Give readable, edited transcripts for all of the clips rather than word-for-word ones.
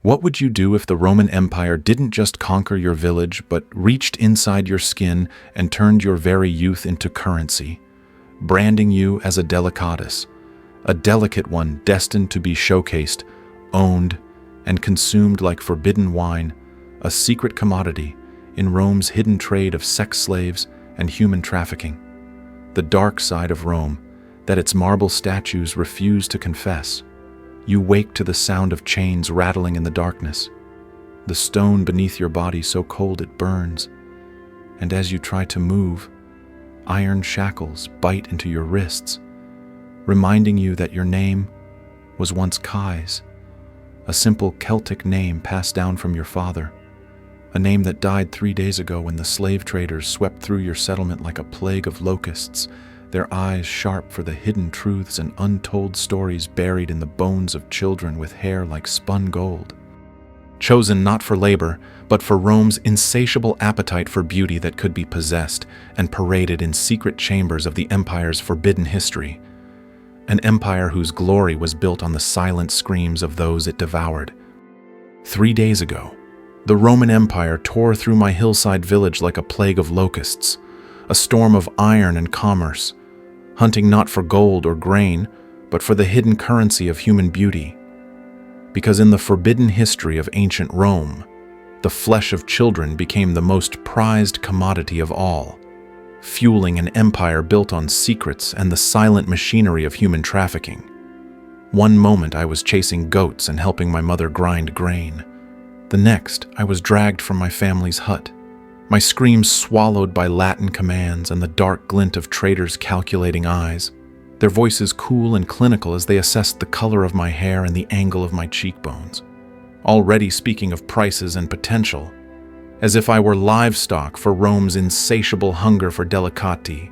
What would you do if the Roman Empire didn't just conquer your village, but reached inside your skin and turned your very youth into currency, branding you as a delicatus, a delicate one destined to be showcased, owned, and consumed like forbidden wine, a secret commodity in Rome's hidden trade of sex slaves and human trafficking? The dark side of Rome that its marble statues refuse to confess. You wake to the sound of chains rattling in the darkness, the stone beneath your body so cold it burns, and as you try to move, iron shackles bite into your wrists, reminding you that your name was once Kai's, a simple Celtic name passed down from your father, a name that died 3 days ago when the slave traders swept through your settlement like a plague of locusts, their eyes sharp for the hidden truths and untold stories buried in the bones of children with hair like spun gold. Chosen not for labor, but for Rome's insatiable appetite for beauty that could be possessed and paraded in secret chambers of the empire's forbidden history. An empire whose glory was built on the silent screams of those it devoured. 3 days ago, the Roman Empire tore through my hillside village like a plague of locusts, a storm of iron and commerce, hunting not for gold or grain, but for the hidden currency of human beauty. Because in the forbidden history of ancient Rome, the flesh of children became the most prized commodity of all, fueling an empire built on secrets and the silent machinery of human trafficking. One moment I was chasing goats and helping my mother grind grain. The next, I was dragged from my family's hut, my screams swallowed by Latin commands and the dark glint of traders' calculating eyes, their voices cool and clinical as they assessed the color of my hair and the angle of my cheekbones, already speaking of prices and potential, as if I were livestock for Rome's insatiable hunger for delicati,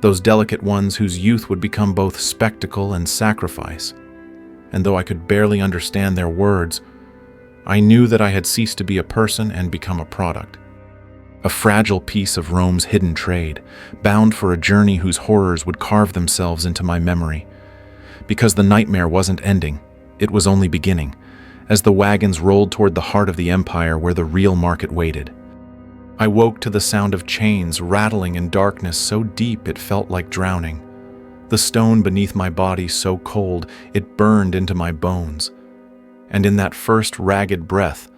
those delicate ones whose youth would become both spectacle and sacrifice. And though I could barely understand their words, I knew that I had ceased to be a person and become a product. A fragile piece of Rome's hidden trade, bound for a journey whose horrors would carve themselves into my memory. Because the nightmare wasn't ending, it was only beginning, as the wagons rolled toward the heart of the empire where the real market waited. I woke to the sound of chains rattling in darkness so deep it felt like drowning, the stone beneath my body so cold it burned into my bones. And in that first ragged breath,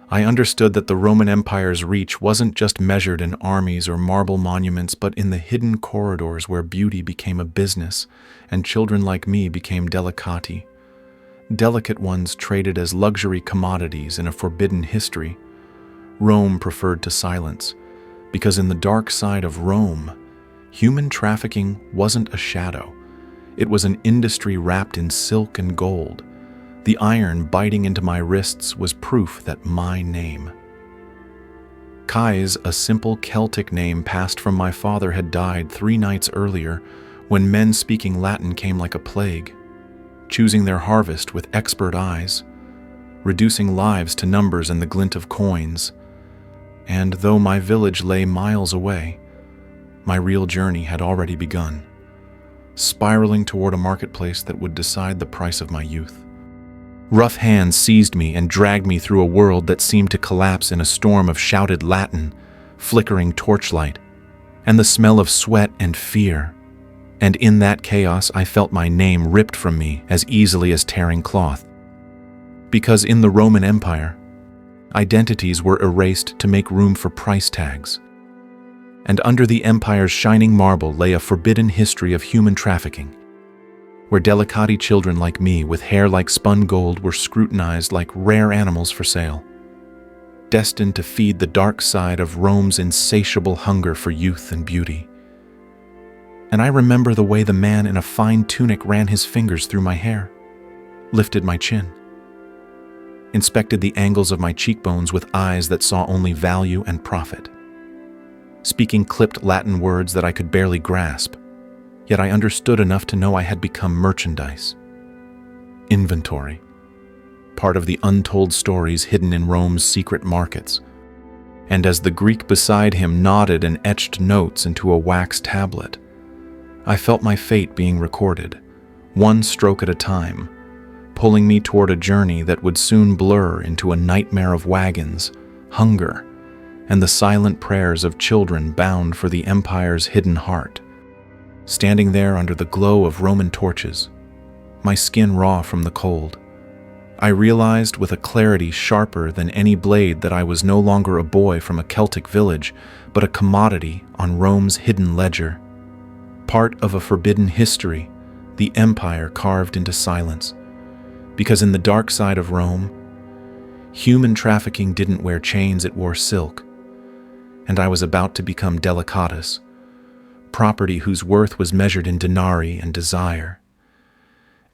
I understood that the Roman Empire's reach wasn't just measured in armies or marble monuments, but in the hidden corridors where beauty became a business and children like me became delicati. Delicate ones traded as luxury commodities in a forbidden history. Rome preferred to silence, because in the dark side of Rome, human trafficking wasn't a shadow. It was an industry wrapped in silk and gold. The iron biting into my wrists was proof that my name, Kai's, a simple Celtic name passed from my father, had died 3 nights earlier when men speaking Latin came like a plague, choosing their harvest with expert eyes, reducing lives to numbers and the glint of coins. And though my village lay miles away, my real journey had already begun, spiraling toward a marketplace that would decide the price of my youth. Rough hands seized me and dragged me through a world that seemed to collapse in a storm of shouted Latin, flickering torchlight, and the smell of sweat and fear. And in that chaos, I felt my name ripped from me as easily as tearing cloth. Because in the Roman Empire, identities were erased to make room for price tags. And under the empire's shining marble lay a forbidden history of human trafficking, where delicati children like me with hair like spun gold were scrutinized like rare animals for sale, destined to feed the dark side of Rome's insatiable hunger for youth and beauty. And I remember the way the man in a fine tunic ran his fingers through my hair, lifted my chin, inspected the angles of my cheekbones with eyes that saw only value and profit, speaking clipped Latin words that I could barely grasp. Yet I understood enough to know I had become merchandise, inventory, part of the untold stories hidden in Rome's secret markets. And as the Greek beside him nodded and etched notes into a wax tablet, I felt my fate being recorded, one stroke at a time, pulling me toward a journey that would soon blur into a nightmare of wagons, hunger, and the silent prayers of children bound for the Empire's hidden heart. Standing there under the glow of Roman torches, my skin raw from the cold, I realized with a clarity sharper than any blade that I was no longer a boy from a Celtic village, but a commodity on Rome's hidden ledger. Part of a forbidden history, the Empire carved into silence. Because in the dark side of Rome, human trafficking didn't wear chains, it wore silk. And I was about to become delicatus, property whose worth was measured in denarii and desire.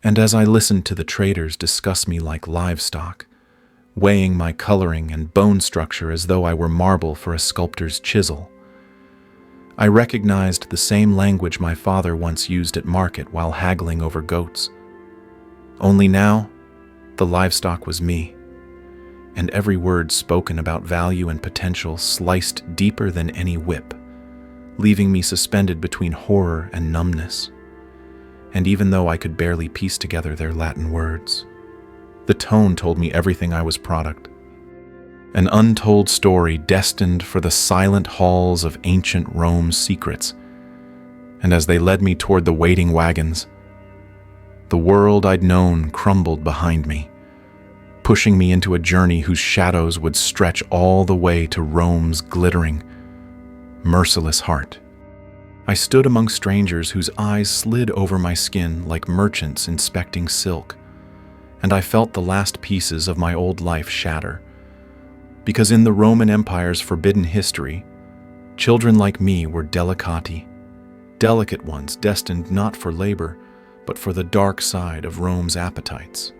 And as I listened to the traders discuss me like livestock, weighing my coloring and bone structure as though I were marble for a sculptor's chisel, I recognized the same language my father once used at market while haggling over goats. Only now, the livestock was me, and every word spoken about value and potential sliced deeper than any whip, leaving me suspended between horror and numbness. And even though I could barely piece together their Latin words, the tone told me everything I was product. An untold story destined for the silent halls of ancient Rome's secrets. And as they led me toward the waiting wagons, the world I'd known crumbled behind me, pushing me into a journey whose shadows would stretch all the way to Rome's glittering, merciless heart. I stood among strangers whose eyes slid over my skin like merchants inspecting silk, and I felt the last pieces of my old life shatter. Because in the Roman Empire's forbidden history, children like me were delicati, delicate ones destined not for labor, but for the dark side of Rome's appetites.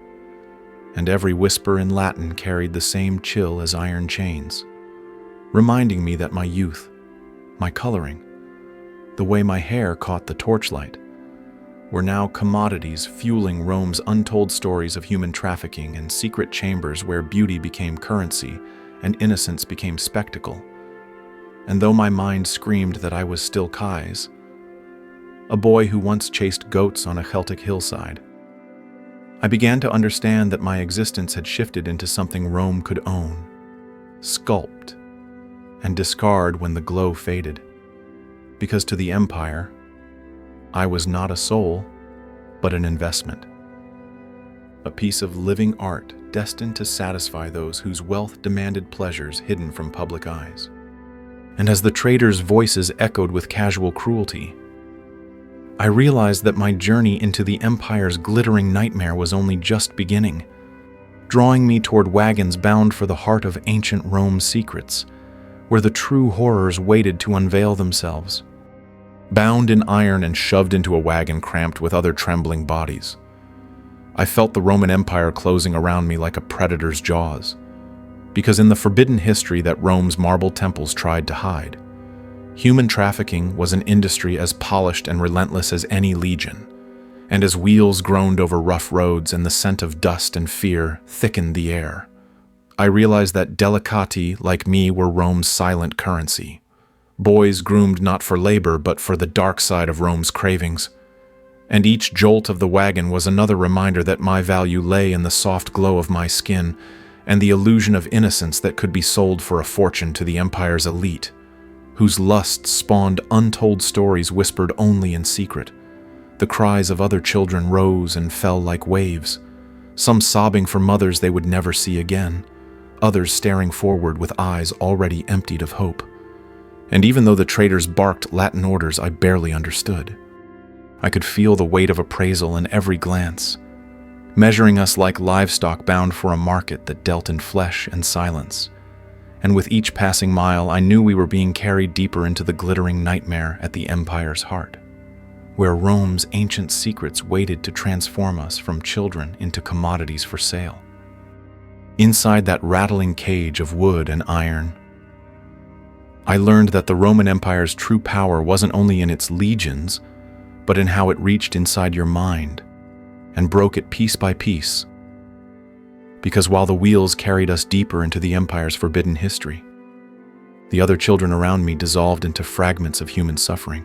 And every whisper in Latin carried the same chill as iron chains, reminding me that my youth, my coloring, the way my hair caught the torchlight, were now commodities fueling Rome's untold stories of human trafficking and secret chambers where beauty became currency and innocence became spectacle. And though my mind screamed that I was still Kai's, a boy who once chased goats on a Celtic hillside, I began to understand that my existence had shifted into something Rome could own, sculpt, and discard when the glow faded. Because to the Empire, I was not a soul, but an investment. A piece of living art destined to satisfy those whose wealth demanded pleasures hidden from public eyes. And as the traders' voices echoed with casual cruelty, I realized that my journey into the Empire's glittering nightmare was only just beginning, drawing me toward wagons bound for the heart of ancient Rome's secrets, where the true horrors waited to unveil themselves. Bound in iron and shoved into a wagon cramped with other trembling bodies, I felt the Roman Empire closing around me like a predator's jaws. Because in the forbidden history that Rome's marble temples tried to hide, human trafficking was an industry as polished and relentless as any legion. And as wheels groaned over rough roads and the scent of dust and fear thickened the air, I realized that delicati like me were Rome's silent currency. Boys groomed not for labor, but for the dark side of Rome's cravings. And each jolt of the wagon was another reminder that my value lay in the soft glow of my skin and the illusion of innocence that could be sold for a fortune to the Empire's elite, whose lusts spawned untold stories whispered only in secret. The cries of other children rose and fell like waves, some sobbing for mothers they would never see again, others staring forward with eyes already emptied of hope. And even though the traders barked Latin orders I barely understood, I could feel the weight of appraisal in every glance, measuring us like livestock bound for a market that dealt in flesh and silence. And with each passing mile, I knew we were being carried deeper into the glittering nightmare at the Empire's heart, where Rome's ancient secrets waited to transform us from children into commodities for sale. Inside that rattling cage of wood and iron, I learned that the Roman Empire's true power wasn't only in its legions, but in how it reached inside your mind and broke it piece by piece. Because while the wheels carried us deeper into the Empire's forbidden history, the other children around me dissolved into fragments of human suffering,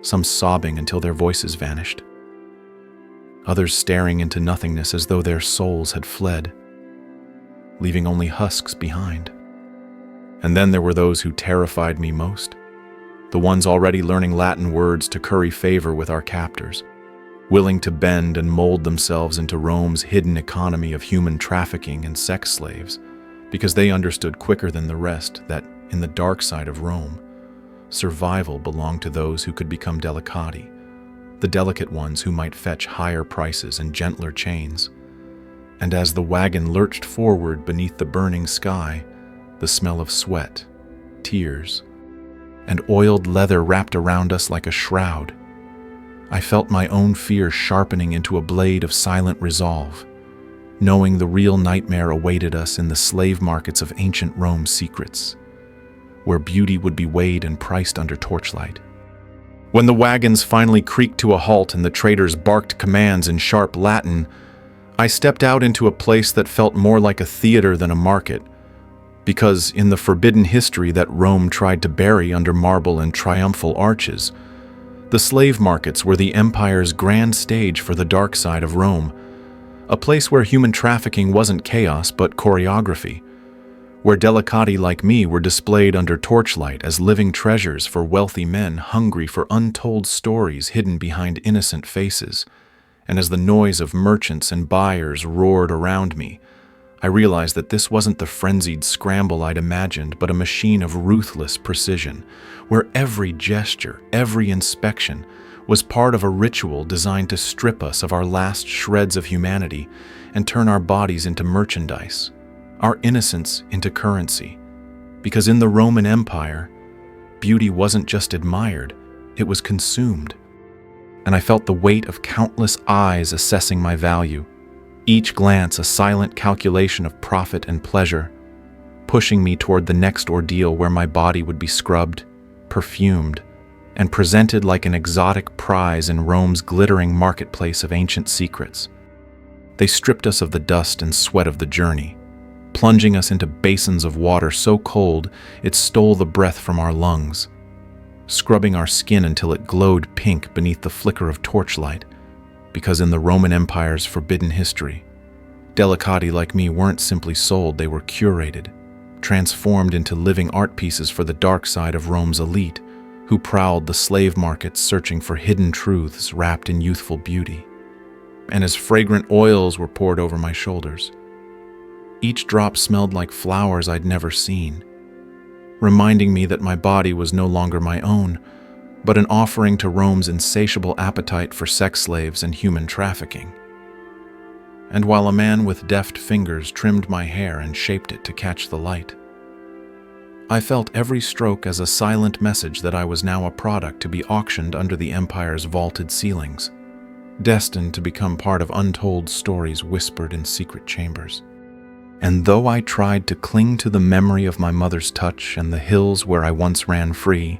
some sobbing until their voices vanished, others staring into nothingness as though their souls had fled, leaving only husks behind. And then there were those who terrified me most, the ones already learning Latin words to curry favor with our captors, willing to bend and mold themselves into Rome's hidden economy of human trafficking and sex slaves, because they understood quicker than the rest that, in the dark side of Rome, survival belonged to those who could become delicati, the delicate ones who might fetch higher prices and gentler chains. And as the wagon lurched forward beneath the burning sky, the smell of sweat, tears, and oiled leather wrapped around us like a shroud, I felt my own fear sharpening into a blade of silent resolve, knowing the real nightmare awaited us in the slave markets of ancient Rome's secrets, where beauty would be weighed and priced under torchlight. When the wagons finally creaked to a halt and the traders barked commands in sharp Latin, I stepped out into a place that felt more like a theater than a market, because in the forbidden history that Rome tried to bury under marble and triumphal arches, the slave markets were the empire's grand stage for the dark side of Rome, a place where human trafficking wasn't chaos but choreography, where delicati like me were displayed under torchlight as living treasures for wealthy men hungry for untold stories hidden behind innocent faces. And as the noise of merchants and buyers roared around me, I realized that this wasn't the frenzied scramble I'd imagined, but a machine of ruthless precision, where every gesture, every inspection, was part of a ritual designed to strip us of our last shreds of humanity and turn our bodies into merchandise, our innocence into currency. Because in the Roman Empire, beauty wasn't just admired, it was consumed. And I felt the weight of countless eyes assessing my value, each glance a silent calculation of profit and pleasure, pushing me toward the next ordeal where my body would be scrubbed, perfumed, and presented like an exotic prize in Rome's glittering marketplace of ancient secrets. They stripped us of the dust and sweat of the journey, plunging us into basins of water so cold it stole the breath from our lungs, scrubbing our skin until it glowed pink beneath the flicker of torchlight, because in the Roman Empire's forbidden history, delicati like me weren't simply sold, they were curated, transformed into living art pieces for the dark side of Rome's elite, who prowled the slave markets searching for hidden truths wrapped in youthful beauty. And as fragrant oils were poured over my shoulders, each drop smelled like flowers I'd never seen, reminding me that my body was no longer my own, but an offering to Rome's insatiable appetite for sex slaves and human trafficking. And while a man with deft fingers trimmed my hair and shaped it to catch the light, I felt every stroke as a silent message that I was now a product to be auctioned under the empire's vaulted ceilings, destined to become part of untold stories whispered in secret chambers. And though I tried to cling to the memory of my mother's touch and the hills where I once ran free,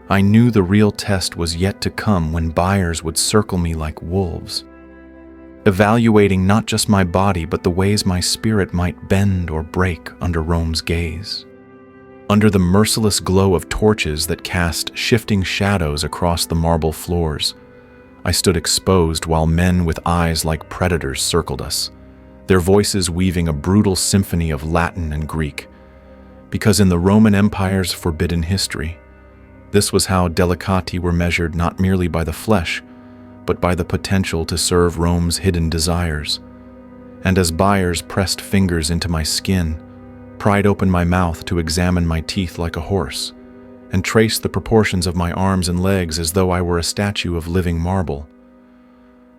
I knew the real test was yet to come when buyers would circle me like wolves, evaluating not just my body but the ways my spirit might bend or break under Rome's gaze. Under the merciless glow of torches that cast shifting shadows across the marble floors, I stood exposed while men with eyes like predators circled us, their voices weaving a brutal symphony of Latin and Greek. Because in the Roman Empire's forbidden history, this was how delicati were measured not merely by the flesh, but by the potential to serve Rome's hidden desires. And as buyers pressed fingers into my skin, pried open my mouth to examine my teeth like a horse, and traced the proportions of my arms and legs as though I were a statue of living marble,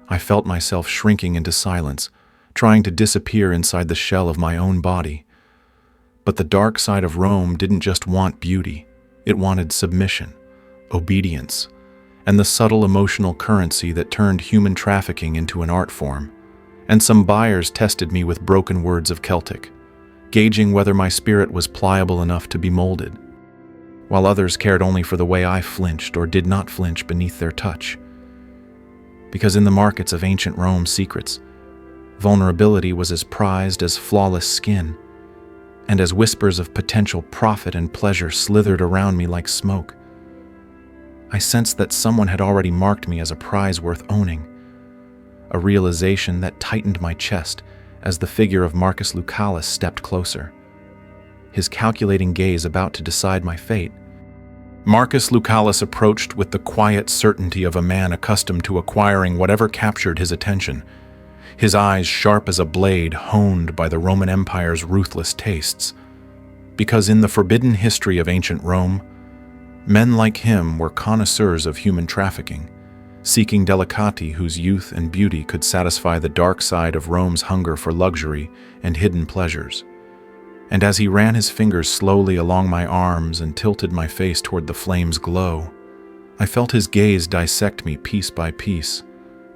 I felt myself shrinking into silence, trying to disappear inside the shell of my own body. But the dark side of Rome didn't just want beauty. It wanted submission, obedience, and the subtle emotional currency that turned human trafficking into an art form. And some buyers tested me with broken words of Celtic, gauging whether my spirit was pliable enough to be molded, while others cared only for the way I flinched or did not flinch beneath their touch. Because in the markets of ancient Rome's secrets, vulnerability was as prized as flawless skin, and as whispers of potential profit and pleasure slithered around me like smoke, I sensed that someone had already marked me as a prize worth owning, a realization that tightened my chest as the figure of Marcus Lucallus stepped closer, his calculating gaze about to decide my fate. Marcus Lucallus approached with the quiet certainty of a man accustomed to acquiring whatever captured his attention, his eyes sharp as a blade honed by the Roman Empire's ruthless tastes. Because in the forbidden history of ancient Rome, men like him were connoisseurs of human trafficking, seeking delicati whose youth and beauty could satisfy the dark side of Rome's hunger for luxury and hidden pleasures. And as he ran his fingers slowly along my arms and tilted my face toward the flame's glow, I felt his gaze dissect me piece by piece,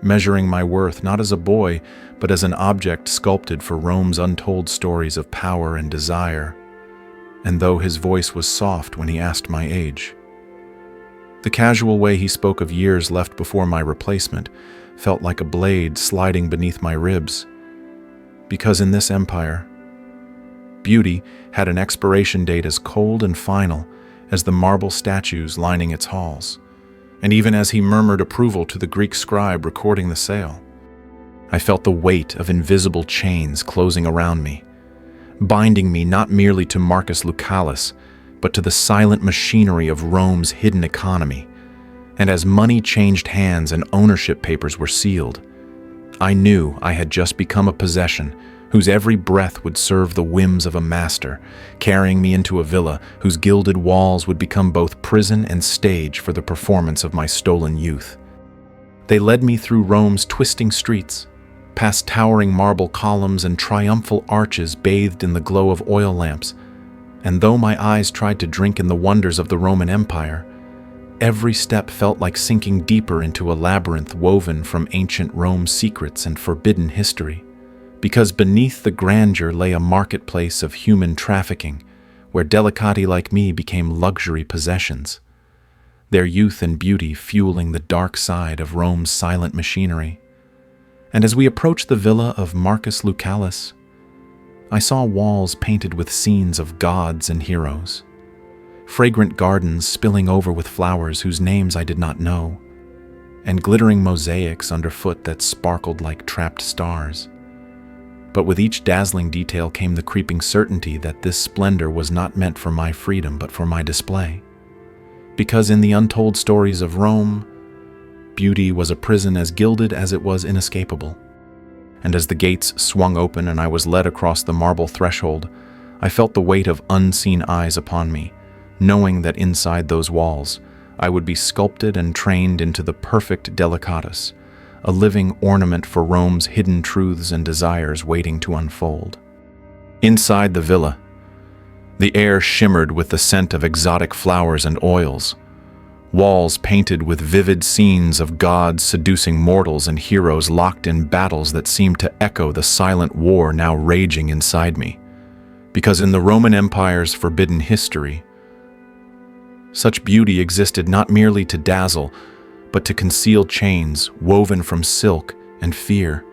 measuring my worth not as a boy, but as an object sculpted for Rome's untold stories of power and desire. And though his voice was soft when he asked my age, the casual way he spoke of years left before my replacement felt like a blade sliding beneath my ribs. Because in this empire, beauty had an expiration date as cold and final as the marble statues lining its halls. And even as he murmured approval to the Greek scribe recording the sale, I felt the weight of invisible chains closing around me, binding me not merely to Marcus Lucallus, but to the silent machinery of Rome's hidden economy. And as money changed hands and ownership papers were sealed, I knew I had just become a possession whose every breath would serve the whims of a master, carrying me into a villa whose gilded walls would become both prison and stage for the performance of my stolen youth. They led me through Rome's twisting streets, past towering marble columns and triumphal arches bathed in the glow of oil lamps, and though my eyes tried to drink in the wonders of the Roman Empire, every step felt like sinking deeper into a labyrinth woven from ancient Rome's secrets and forbidden history. Because beneath the grandeur lay a marketplace of human trafficking, where delicati like me became luxury possessions, their youth and beauty fueling the dark side of Rome's silent machinery. And as we approached the villa of Marcus Lucallus, I saw walls painted with scenes of gods and heroes, fragrant gardens spilling over with flowers whose names I did not know, and glittering mosaics underfoot that sparkled like trapped stars. But with each dazzling detail came the creeping certainty that this splendor was not meant for my freedom but for my display. Because in the untold stories of Rome, beauty was a prison as gilded as it was inescapable. And as the gates swung open and I was led across the marble threshold, I felt the weight of unseen eyes upon me, knowing that inside those walls I would be sculpted and trained into the perfect delicatus, a living ornament for Rome's hidden truths and desires waiting to unfold. Inside the villa, the air shimmered with the scent of exotic flowers and oils, walls painted with vivid scenes of gods seducing mortals and heroes locked in battles that seemed to echo the silent war now raging inside me. Because in the Roman Empire's forbidden history, such beauty existed not merely to dazzle, but to conceal chains woven from silk and fear.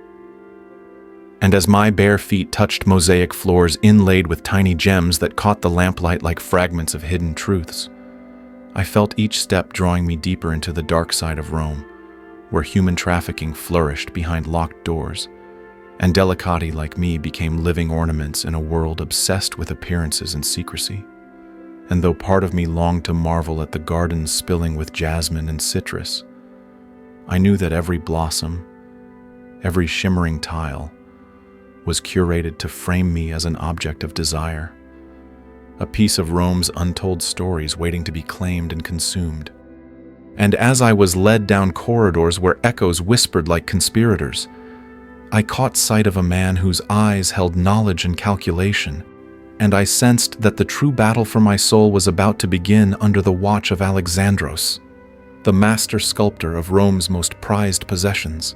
And as my bare feet touched mosaic floors inlaid with tiny gems that caught the lamplight like fragments of hidden truths, I felt each step drawing me deeper into the dark side of Rome, where human trafficking flourished behind locked doors, and delicati like me became living ornaments in a world obsessed with appearances and secrecy. And though part of me longed to marvel at the gardens spilling with jasmine and citrus, I knew that every blossom, every shimmering tile, was curated to frame me as an object of desire, a piece of Rome's untold stories waiting to be claimed and consumed. And as I was led down corridors where echoes whispered like conspirators, I caught sight of a man whose eyes held knowledge and calculation, and I sensed that the true battle for my soul was about to begin under the watch of Alexandros, the master sculptor of Rome's most prized possessions.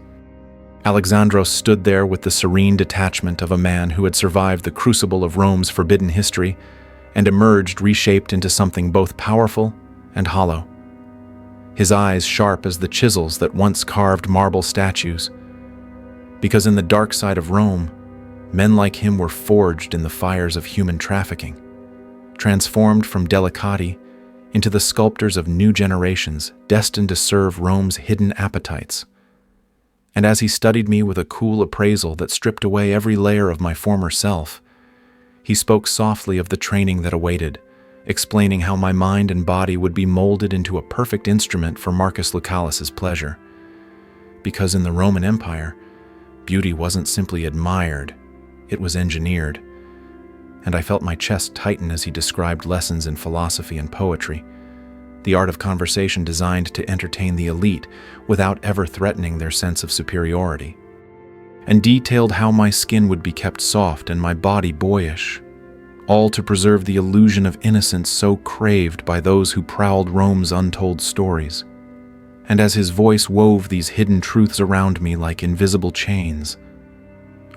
Alexandros stood there with the serene detachment of a man who had survived the crucible of Rome's forbidden history and emerged reshaped into something both powerful and hollow. His eyes sharp as the chisels that once carved marble statues. Because in the dark side of Rome, men like him were forged in the fires of human trafficking, transformed from delicati into the sculptors of new generations destined to serve Rome's hidden appetites. And as he studied me with a cool appraisal that stripped away every layer of my former self, he spoke softly of the training that awaited, explaining how my mind and body would be molded into a perfect instrument for Marcus Lucalis's pleasure. Because in the Roman Empire, beauty wasn't simply admired, it was engineered. And I felt my chest tighten as he described lessons in philosophy and poetry, the art of conversation designed to entertain the elite without ever threatening their sense of superiority, and detailed how my skin would be kept soft and my body boyish, all to preserve the illusion of innocence so craved by those who prowled Rome's untold stories. And as his voice wove these hidden truths around me like invisible chains,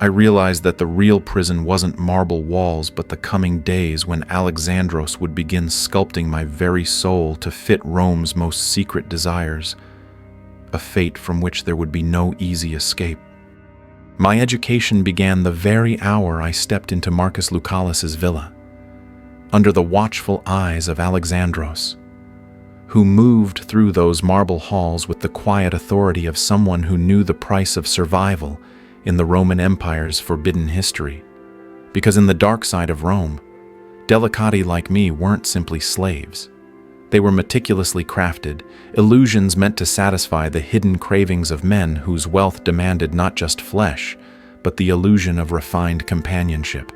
I realized that the real prison wasn't marble walls, but the coming days when Alexandros would begin sculpting my very soul to fit Rome's most secret desires, a fate from which there would be no easy escape. My education began the very hour I stepped into Marcus Lucalis's villa, under the watchful eyes of Alexandros, who moved through those marble halls with the quiet authority of someone who knew the price of survival in the Roman Empire's forbidden history. Because in the dark side of Rome, delicati like me weren't simply slaves. They were meticulously crafted, illusions meant to satisfy the hidden cravings of men whose wealth demanded not just flesh, but the illusion of refined companionship.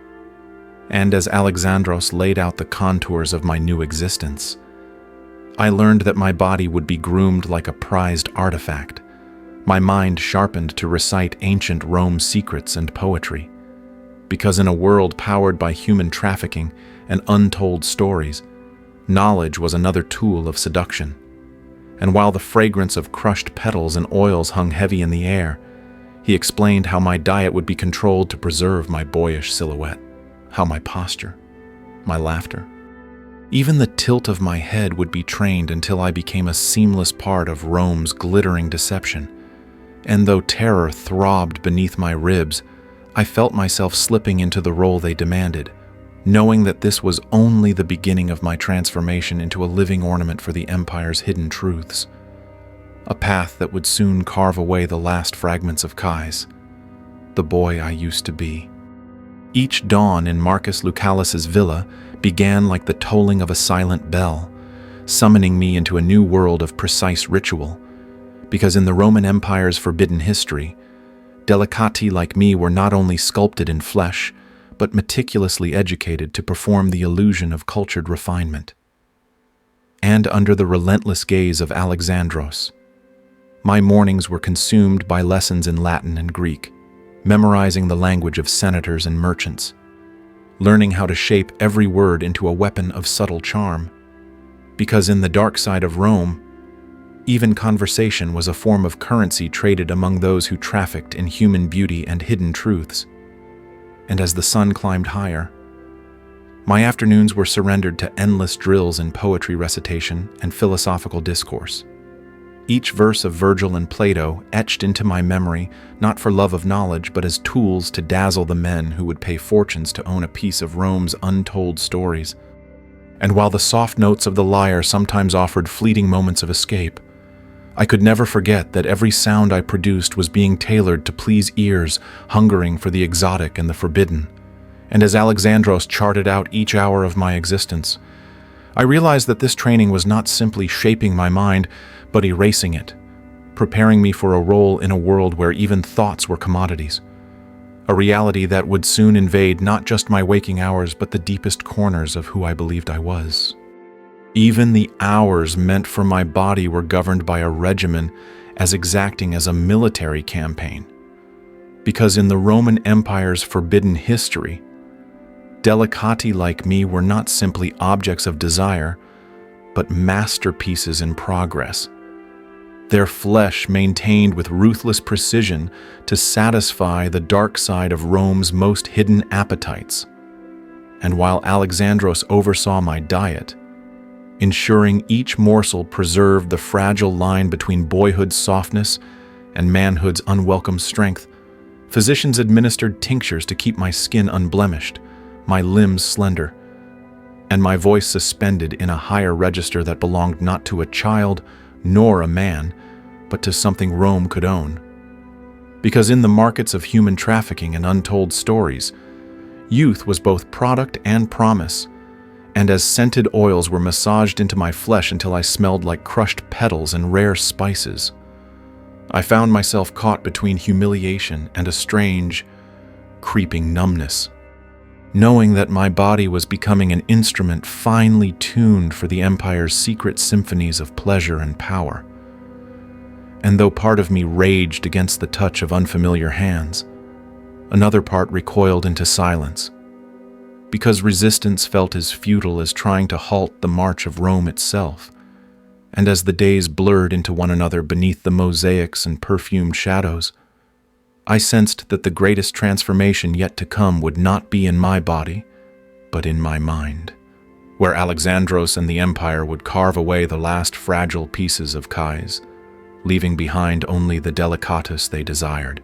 And as Alexandros laid out the contours of my new existence, I learned that my body would be groomed like a prized artifact, my mind sharpened to recite ancient Rome secrets and poetry. Because in a world powered by human trafficking and untold stories, knowledge was another tool of seduction. And while the fragrance of crushed petals and oils hung heavy in the air, he explained how my diet would be controlled to preserve my boyish silhouette, how my posture, my laughter, even the tilt of my head would be trained until I became a seamless part of Rome's glittering deception. And though terror throbbed beneath my ribs, I felt myself slipping into the role they demanded, knowing that this was only the beginning of my transformation into a living ornament for the Empire's hidden truths, a path that would soon carve away the last fragments of Kais, the boy I used to be. Each dawn in Marcus Lucalis's villa began like the tolling of a silent bell, summoning me into a new world of precise ritual. Because in the Roman Empire's forbidden history, delicati like me were not only sculpted in flesh, but meticulously educated to perform the illusion of cultured refinement. And under the relentless gaze of Alexandros, my mornings were consumed by lessons in Latin and Greek, memorizing the language of senators and merchants, learning how to shape every word into a weapon of subtle charm. Because in the dark side of Rome, even conversation was a form of currency traded among those who trafficked in human beauty and hidden truths. And as the sun climbed higher, my afternoons were surrendered to endless drills in poetry recitation and philosophical discourse. Each verse of Virgil and Plato etched into my memory not for love of knowledge but as tools to dazzle the men who would pay fortunes to own a piece of Rome's untold stories. And while the soft notes of the lyre sometimes offered fleeting moments of escape, I could never forget that every sound I produced was being tailored to please ears hungering for the exotic and the forbidden. And as Alexandros charted out each hour of my existence, I realized that this training was not simply shaping my mind, but erasing it, preparing me for a role in a world where even thoughts were commodities, a reality that would soon invade not just my waking hours, but the deepest corners of who I believed I was. Even the hours meant for my body were governed by a regimen as exacting as a military campaign. Because in the Roman Empire's forbidden history, delicati like me were not simply objects of desire, but masterpieces in progress. Their flesh maintained with ruthless precision to satisfy the dark side of Rome's most hidden appetites. And while Alexandros oversaw my diet, ensuring each morsel preserved the fragile line between boyhood's softness and manhood's unwelcome strength, physicians administered tinctures to keep my skin unblemished, my limbs slender, and my voice suspended in a higher register that belonged not to a child nor a man, but to something Rome could own. Because in the markets of human trafficking and untold stories, youth was both product and promise, and as scented oils were massaged into my flesh until I smelled like crushed petals and rare spices, I found myself caught between humiliation and a strange, creeping numbness, knowing that my body was becoming an instrument finely tuned for the Empire's secret symphonies of pleasure and power. And though part of me raged against the touch of unfamiliar hands, another part recoiled into silence, because resistance felt as futile as trying to halt the march of Rome itself. And as the days blurred into one another beneath the mosaics and perfumed shadows, I sensed that the greatest transformation yet to come would not be in my body, but in my mind, where Alexandros and the Empire would carve away the last fragile pieces of Kais, leaving behind only the delicatus they desired.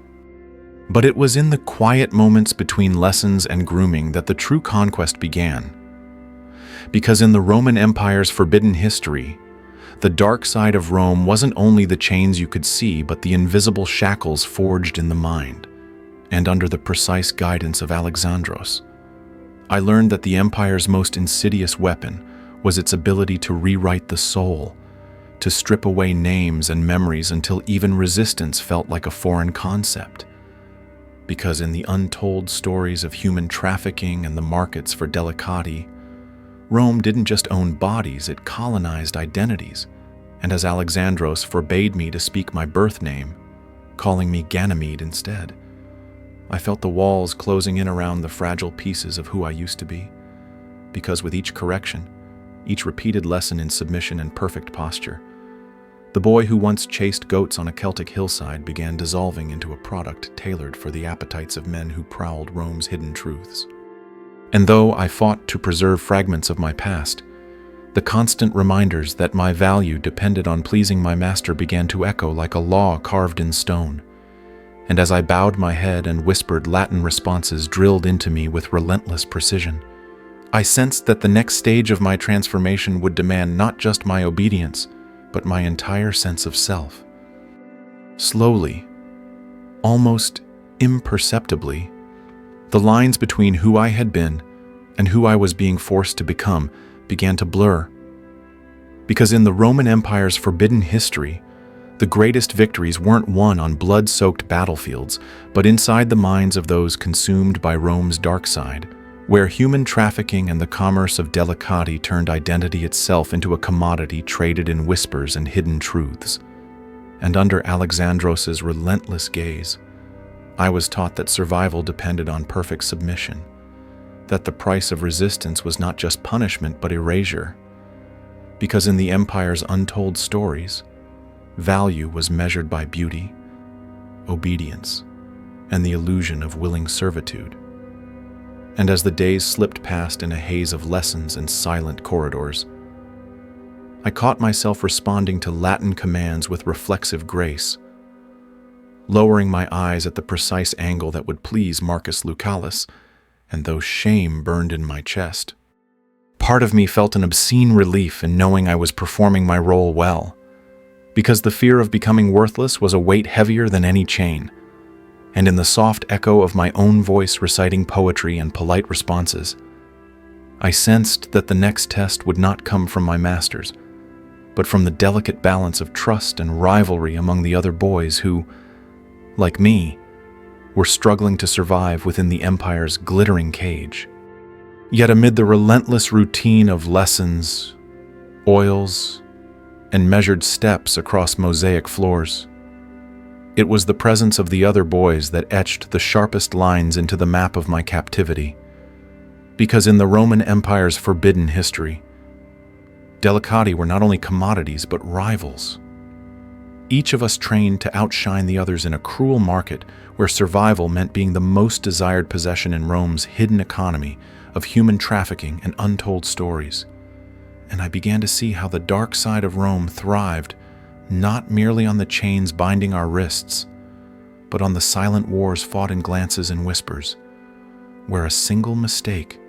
But it was in the quiet moments between lessons and grooming that the true conquest began. Because in the Roman Empire's forbidden history, the dark side of Rome wasn't only the chains you could see, but the invisible shackles forged in the mind, and under the precise guidance of Alexandros. I learned that the Empire's most insidious weapon was its ability to rewrite the soul, to strip away names and memories until even resistance felt like a foreign concept. Because in the untold stories of human trafficking and the markets for delicati, Rome didn't just own bodies, it colonized identities. And as Alexandros forbade me to speak my birth name, calling me Ganymede instead, I felt the walls closing in around the fragile pieces of who I used to be. Because with each correction, each repeated lesson in submission and perfect posture, the boy who once chased goats on a Celtic hillside began dissolving into a product tailored for the appetites of men who prowled Rome's hidden truths. And though I fought to preserve fragments of my past, the constant reminders that my value depended on pleasing my master began to echo like a law carved in stone. And as I bowed my head and whispered Latin responses drilled into me with relentless precision, I sensed that the next stage of my transformation would demand not just my obedience, but my entire sense of self. Slowly, almost imperceptibly, the lines between who I had been and who I was being forced to become began to blur. Because in the Roman Empire's forbidden history, the greatest victories weren't won on blood-soaked battlefields, but inside the minds of those consumed by Rome's dark side, where human trafficking and the commerce of delicati turned identity itself into a commodity traded in whispers and hidden truths. And under Alexandros's relentless gaze, I was taught that survival depended on perfect submission, that the price of resistance was not just punishment but erasure. Because in the Empire's untold stories, value was measured by beauty, obedience, and the illusion of willing servitude. And as the days slipped past in a haze of lessons and silent corridors, I caught myself responding to Latin commands with reflexive grace, lowering my eyes at the precise angle that would please Marcus Lucalis, and though shame burned in my chest, part of me felt an obscene relief in knowing I was performing my role well, because the fear of becoming worthless was a weight heavier than any chain. And in the soft echo of my own voice reciting poetry and polite responses, I sensed that the next test would not come from my masters, but from the delicate balance of trust and rivalry among the other boys who, like me, were struggling to survive within the Empire's glittering cage. Yet amid the relentless routine of lessons, oils, and measured steps across mosaic floors, it was the presence of the other boys that etched the sharpest lines into the map of my captivity. Because in the Roman Empire's forbidden history, delicati were not only commodities but rivals. Each of us trained to outshine the others in a cruel market where survival meant being the most desired possession in Rome's hidden economy of human trafficking and untold stories. And I began to see how the dark side of Rome thrived not merely on the chains binding our wrists, but on the silent wars fought in glances and whispers, where a single mistake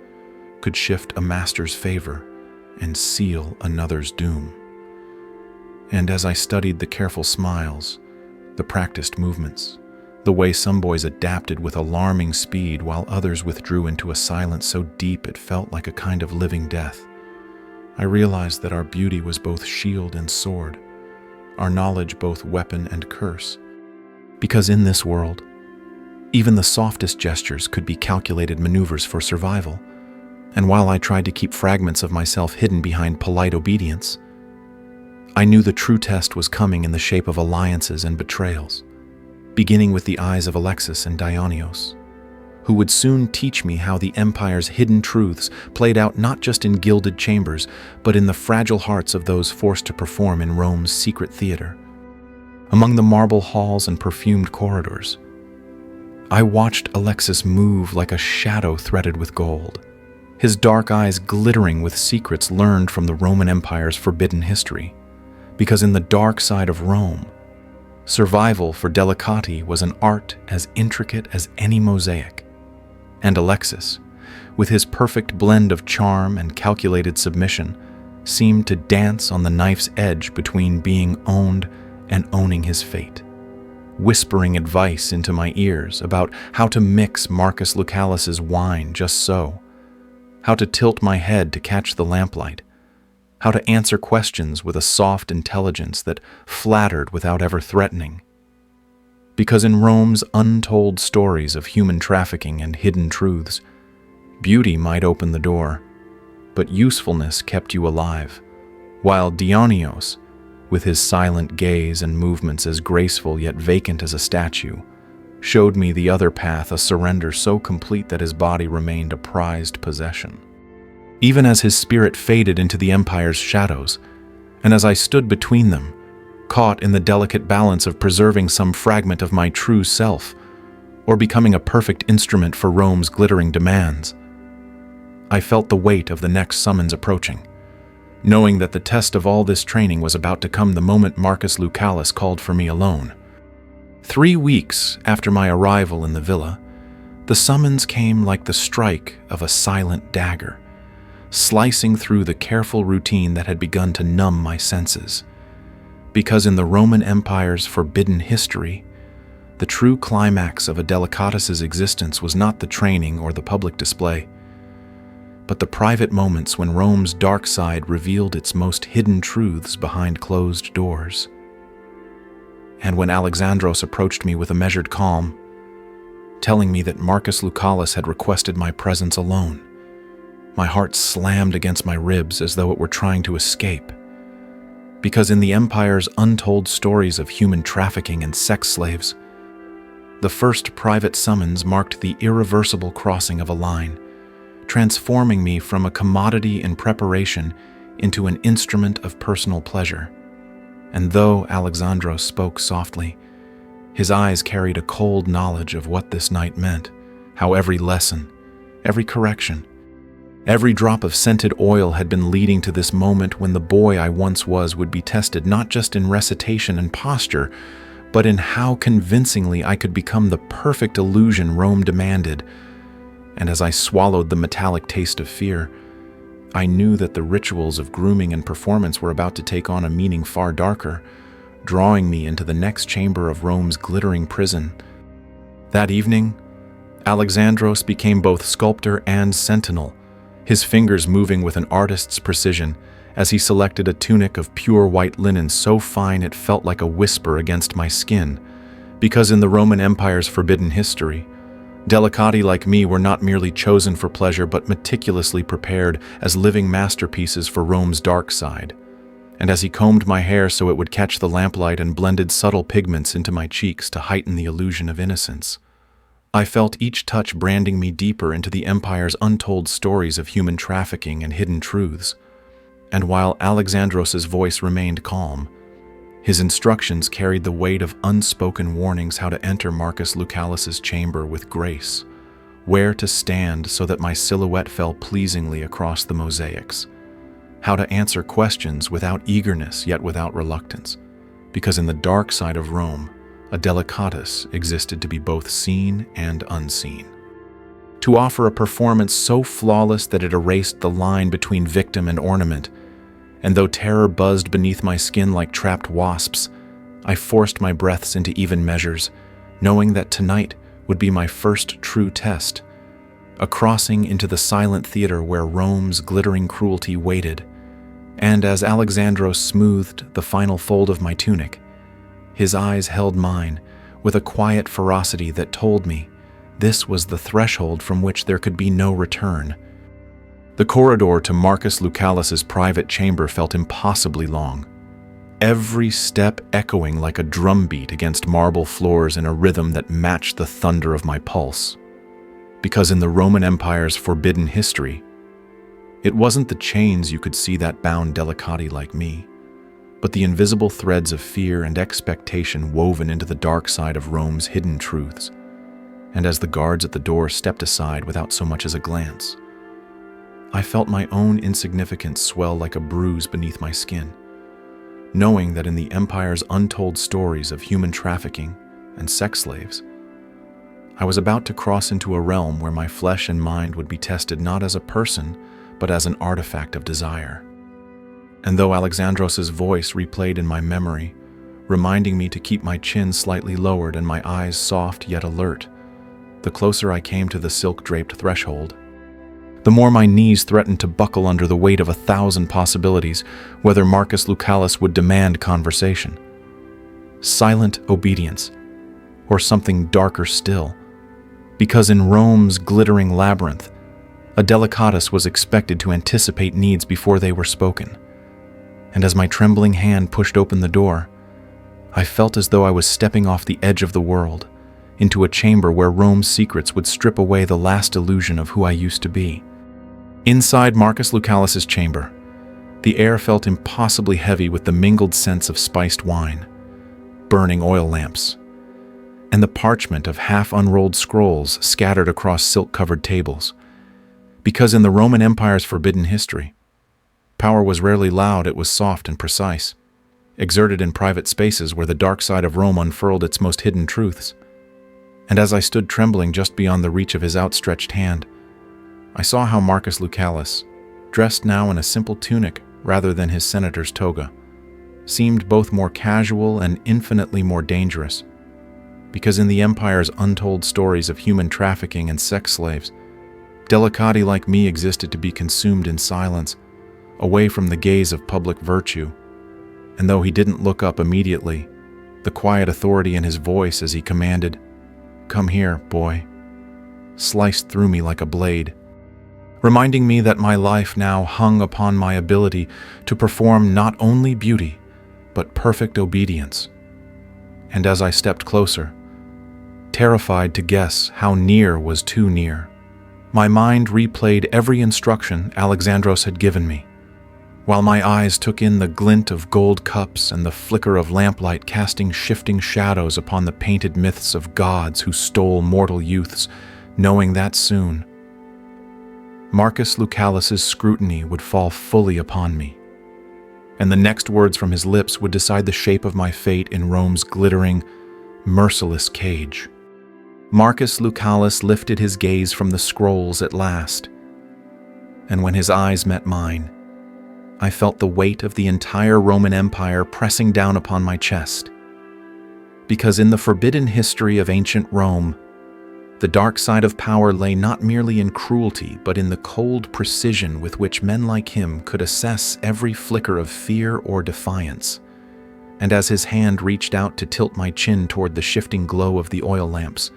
could shift a master's favor and seal another's doom. And as I studied the careful smiles, the practiced movements, the way some boys adapted with alarming speed while others withdrew into a silence so deep it felt like a kind of living death. I realized that our beauty was both shield and sword, our knowledge both weapon and curse. Because in this world, even the softest gestures could be calculated maneuvers for survival. And while I tried to keep fragments of myself hidden behind polite obedience, I knew the true test was coming in the shape of alliances and betrayals, beginning with the eyes of Alexis and Dionysos, who would soon teach me how the Empire's hidden truths played out not just in gilded chambers, but in the fragile hearts of those forced to perform in Rome's secret theater. Among the marble halls and perfumed corridors, I watched Alexis move like a shadow threaded with gold, his dark eyes glittering with secrets learned from the Roman Empire's forbidden history. Because in the dark side of Rome, survival for delicati was an art as intricate as any mosaic. And Alexis, with his perfect blend of charm and calculated submission, seemed to dance on the knife's edge between being owned and owning his fate, whispering advice into my ears about how to mix Marcus Lucalis's wine just so, how to tilt my head to catch the lamplight, how to answer questions with a soft intelligence that flattered without ever threatening. Because in Rome's untold stories of human trafficking and hidden truths, beauty might open the door, but usefulness kept you alive, while Dionysos, with his silent gaze and movements as graceful yet vacant as a statue, showed me the other path, a surrender so complete that his body remained a prized possession. Even as his spirit faded into the Empire's shadows, and as I stood between them, caught in the delicate balance of preserving some fragment of my true self, or becoming a perfect instrument for Rome's glittering demands, I felt the weight of the next summons approaching, knowing that the test of all this training was about to come the moment Marcus Lucalis called for me alone. 3 weeks after my arrival in the villa, the summons came like the strike of a silent dagger, slicing through the careful routine that had begun to numb my senses. Because in the Roman Empire's forbidden history, the true climax of a delicatus's existence was not the training or the public display, but the private moments when Rome's dark side revealed its most hidden truths behind closed doors. And when Alexandros approached me with a measured calm, telling me that Marcus Lucalis had requested my presence alone, my heart slammed against my ribs as though it were trying to escape. Because in the Empire's untold stories of human trafficking and sex slaves, the first private summons marked the irreversible crossing of a line, transforming me from a commodity in preparation into an instrument of personal pleasure. And though Alexandros spoke softly, his eyes carried a cold knowledge of what this night meant, how every lesson, every correction, every drop of scented oil had been leading to this moment when the boy I once was would be tested not just in recitation and posture, but in how convincingly I could become the perfect illusion Rome demanded. And as I swallowed the metallic taste of fear, I knew that the rituals of grooming and performance were about to take on a meaning far darker, drawing me into the next chamber of Rome's glittering prison. That evening, Alexandros became both sculptor and sentinel, his fingers moving with an artist's precision as he selected a tunic of pure white linen so fine it felt like a whisper against my skin. Because in the Roman Empire's forbidden history, delicati like me were not merely chosen for pleasure but meticulously prepared as living masterpieces for Rome's dark side. And as he combed my hair so it would catch the lamplight and blended subtle pigments into my cheeks to heighten the illusion of innocence, I felt each touch branding me deeper into the Empire's untold stories of human trafficking and hidden truths. And while Alexandros' voice remained calm, his instructions carried the weight of unspoken warnings how to enter Marcus Lucalis's chamber with grace, where to stand so that my silhouette fell pleasingly across the mosaics, how to answer questions without eagerness yet without reluctance, because in the dark side of Rome, a delicatus existed to be both seen and unseen. To offer a performance so flawless that it erased the line between victim and ornament, and though terror buzzed beneath my skin like trapped wasps, I forced my breaths into even measures, knowing that tonight would be my first true test, a crossing into the silent theater where Rome's glittering cruelty waited. And as Alexandros smoothed the final fold of my tunic, his eyes held mine with a quiet ferocity that told me this was the threshold from which there could be no return. The corridor to Marcus Lucalis's private chamber felt impossibly long, every step echoing like a drumbeat against marble floors in a rhythm that matched the thunder of my pulse. Because in the Roman Empire's forbidden history, it wasn't the chains you could see that bound delicati like me, but the invisible threads of fear and expectation woven into the dark side of Rome's hidden truths. And as the guards at the door stepped aside without so much as a glance, I felt my own insignificance swell like a bruise beneath my skin, knowing that in the Empire's untold stories of human trafficking and sex slaves, I was about to cross into a realm where my flesh and mind would be tested not as a person, but as an artifact of desire. And though Alexandros's voice replayed in my memory, reminding me to keep my chin slightly lowered and my eyes soft yet alert, the closer I came to the silk-draped threshold, the more my knees threatened to buckle under the weight of 1,000 possibilities whether Marcus Lucalis would demand conversation, silent obedience, or something darker still. Because in Rome's glittering labyrinth, a delicatus was expected to anticipate needs before they were spoken. And as my trembling hand pushed open the door, I felt as though I was stepping off the edge of the world, into a chamber where Rome's secrets would strip away the last illusion of who I used to be. Inside Marcus Lucalis's chamber, the air felt impossibly heavy with the mingled scents of spiced wine, burning oil lamps, and the parchment of half-unrolled scrolls scattered across silk-covered tables. Because in the Roman Empire's forbidden history, power was rarely loud, it was soft and precise, exerted in private spaces where the dark side of Rome unfurled its most hidden truths. And as I stood trembling just beyond the reach of his outstretched hand, I saw how Marcus Lucalis, dressed now in a simple tunic rather than his senator's toga, seemed both more casual and infinitely more dangerous. Because in the Empire's untold stories of human trafficking and sex slaves, delicati like me existed to be consumed in silence, away from the gaze of public virtue. And though he didn't look up immediately, the quiet authority in his voice as he commanded, "Come here, boy," sliced through me like a blade, reminding me that my life now hung upon my ability to perform not only beauty, but perfect obedience. And as I stepped closer, terrified to guess how near was too near, my mind replayed every instruction Alexandros had given me, while my eyes took in the glint of gold cups and the flicker of lamplight casting shifting shadows upon the painted myths of gods who stole mortal youths, knowing that soon Marcus Lucalis's scrutiny would fall fully upon me, and the next words from his lips would decide the shape of my fate in Rome's glittering, merciless cage. Marcus Lucalis lifted his gaze from the scrolls at last, and when his eyes met mine, I felt the weight of the entire Roman Empire pressing down upon my chest. Because in the forbidden history of ancient Rome, the dark side of power lay not merely in cruelty, but in the cold precision with which men like him could assess every flicker of fear or defiance. And as his hand reached out to tilt my chin toward the shifting glow of the oil lamps,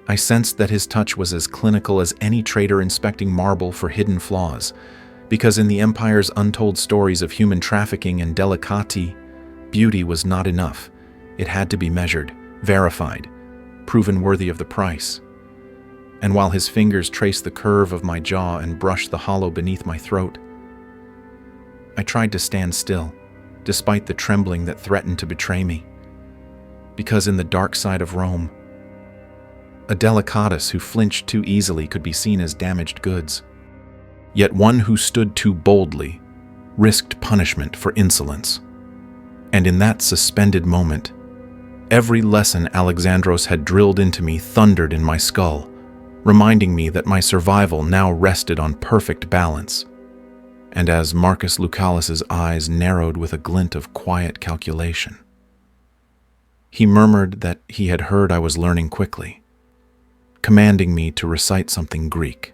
I sensed that his touch was as clinical as any trader inspecting marble for hidden flaws. Because in the Empire's untold stories of human trafficking and delicati, beauty was not enough. It had to be measured, verified, proven worthy of the price. And while his fingers traced the curve of my jaw and brushed the hollow beneath my throat, I tried to stand still, despite the trembling that threatened to betray me. Because in the dark side of Rome, a delicatus who flinched too easily could be seen as damaged goods. Yet one who stood too boldly risked punishment for insolence. And in that suspended moment, every lesson Alexandros had drilled into me thundered in my skull, reminding me that my survival now rested on perfect balance. And as Marcus Lucalis's eyes narrowed with a glint of quiet calculation, He murmured that he had heard I was learning quickly, commanding me to recite something Greek,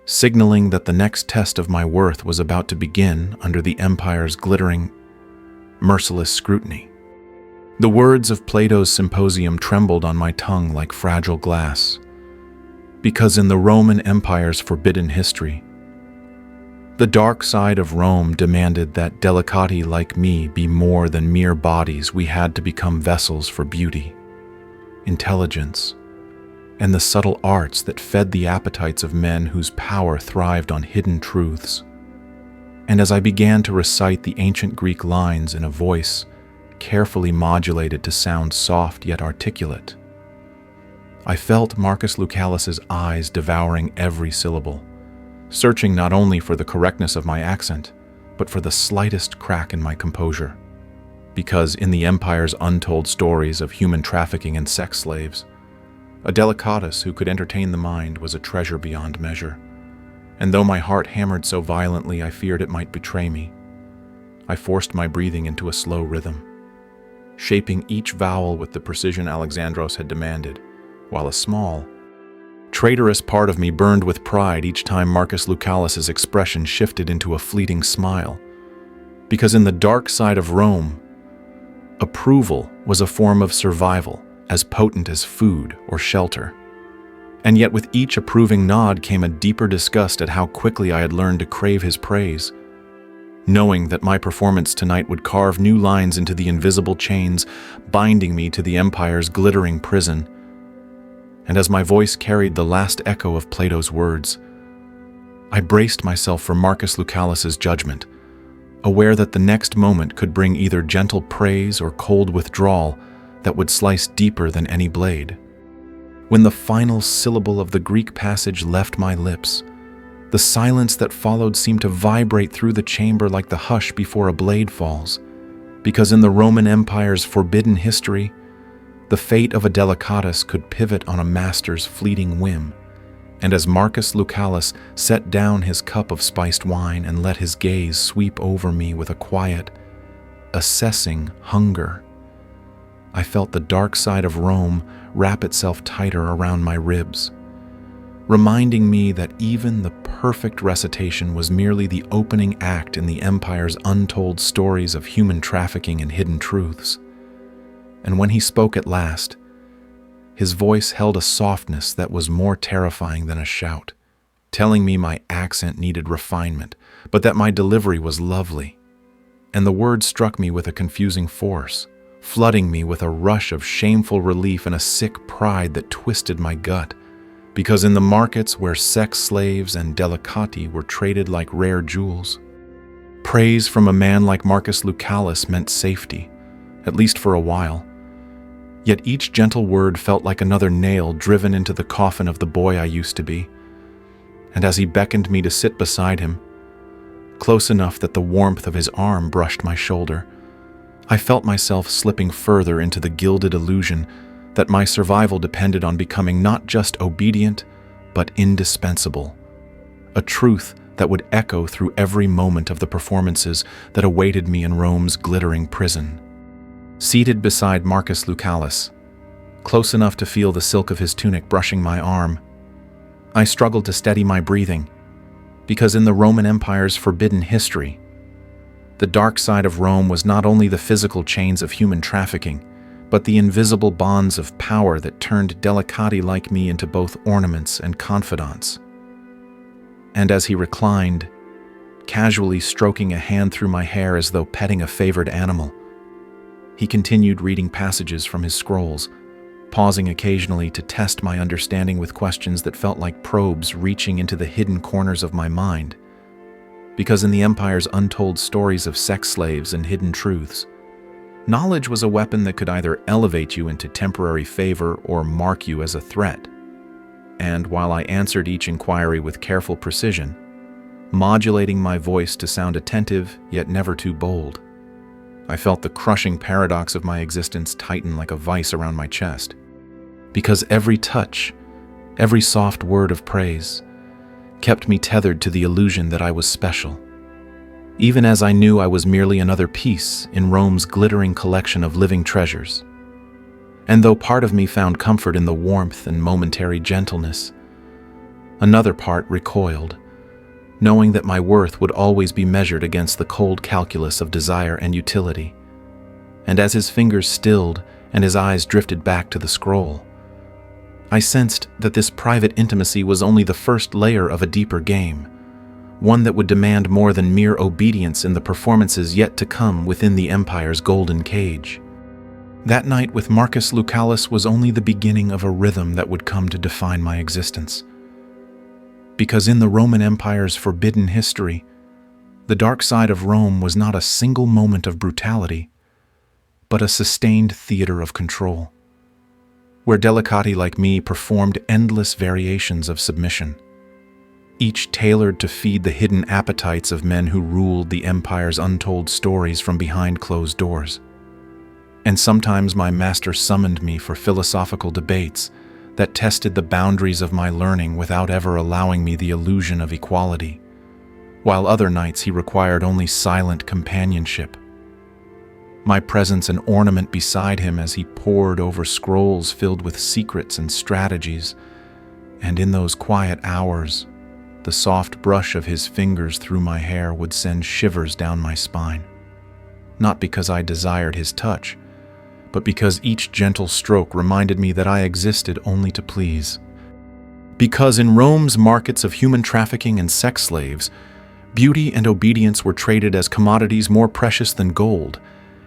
signaling that the next test of my worth was about to begin under the empire's glittering, merciless scrutiny. The words of Plato's symposium trembled on my tongue like fragile glass, because in the Roman Empire's forbidden history, the dark side of Rome demanded that delicati like me be more than mere bodies. We had to become vessels for beauty, intelligence, and the subtle arts that fed the appetites of men whose power thrived on hidden truths. And as I began to recite the ancient Greek lines in a voice carefully modulated to sound soft yet articulate, I felt Marcus Lucalis's eyes devouring every syllable, searching not only for the correctness of my accent, but for the slightest crack in my composure. Because in the empire's untold stories of human trafficking and sex slaves, a delicatus who could entertain the mind was a treasure beyond measure. And though my heart hammered so violently I feared it might betray me, I forced my breathing into a slow rhythm, shaping each vowel with the precision Alexandros had demanded, while a small, traitorous part of me burned with pride each time Marcus Lucalis's expression shifted into a fleeting smile. Because in the dark side of Rome, approval was a form of survival as potent as food or shelter. And yet with each approving nod came a deeper disgust at how quickly I had learned to crave his praise, knowing that my performance tonight would carve new lines into the invisible chains binding me to the empire's glittering prison. And as my voice carried the last echo of Plato's words, I braced myself for Marcus Lucalis's judgment, aware that the next moment could bring either gentle praise or cold withdrawal that would slice deeper than any blade. When the final syllable of the Greek passage left my lips, the silence that followed seemed to vibrate through the chamber like the hush before a blade falls, because in the Roman Empire's forbidden history, the fate of a delicatus could pivot on a master's fleeting whim. And as Marcus Lucalis set down his cup of spiced wine and let his gaze sweep over me with a quiet, assessing hunger, I felt the dark side of Rome wrap itself tighter around my ribs, reminding me that even the perfect recitation was merely the opening act in the empire's untold stories of human trafficking and hidden truths. And when he spoke at last, his voice held a softness that was more terrifying than a shout, telling me my accent needed refinement, but that my delivery was lovely. And the words struck me with a confusing force, flooding me with a rush of shameful relief and a sick pride that twisted my gut, because in the markets where sex slaves and delicati were traded like rare jewels, praise from a man like Marcus Lucalis meant safety, at least for a while. Yet each gentle word felt like another nail driven into the coffin of the boy I used to be. And as he beckoned me to sit beside him, close enough that the warmth of his arm brushed my shoulder, I felt myself slipping further into the gilded illusion that my survival depended on becoming not just obedient, but indispensable. A truth that would echo through every moment of the performances that awaited me in Rome's glittering prison. Seated beside Marcus Lucalis, close enough to feel the silk of his tunic brushing my arm, I struggled to steady my breathing, because in the Roman Empire's forbidden history, the dark side of Rome was not only the physical chains of human trafficking, but the invisible bonds of power that turned delicati like me into both ornaments and confidants. And as he reclined, casually stroking a hand through my hair as though petting a favored animal, he continued reading passages from his scrolls, pausing occasionally to test my understanding with questions that felt like probes reaching into the hidden corners of my mind. Because in the Empire's untold stories of sex slaves and hidden truths, knowledge was a weapon that could either elevate you into temporary favor or mark you as a threat. And while I answered each inquiry with careful precision, modulating my voice to sound attentive yet never too bold, I felt the crushing paradox of my existence tighten like a vice around my chest. Because every touch, every soft word of praise, kept me tethered to the illusion that I was special, even as I knew I was merely another piece in Rome's glittering collection of living treasures. And though part of me found comfort in the warmth and momentary gentleness, another part recoiled, knowing that my worth would always be measured against the cold calculus of desire and utility. And as his fingers stilled and his eyes drifted back to the scroll, I sensed that this private intimacy was only the first layer of a deeper game, one that would demand more than mere obedience in the performances yet to come within the Empire's golden cage. That night with Marcus Lucalis was only the beginning of a rhythm that would come to define my existence. Because in the Roman Empire's forbidden history, the dark side of Rome was not a single moment of brutality, but a sustained theater of control, where delicati like me performed endless variations of submission, each tailored to feed the hidden appetites of men who ruled the Empire's untold stories from behind closed doors. And sometimes my master summoned me for philosophical debates that tested the boundaries of my learning without ever allowing me the illusion of equality, while other nights he required only silent companionship. My presence an ornament beside him as he pored over scrolls filled with secrets and strategies, and in those quiet hours, the soft brush of his fingers through my hair would send shivers down my spine, not because I desired his touch, but because each gentle stroke reminded me that I existed only to please. Because in Rome's markets of human trafficking and sex slaves, beauty and obedience were traded as commodities more precious than gold,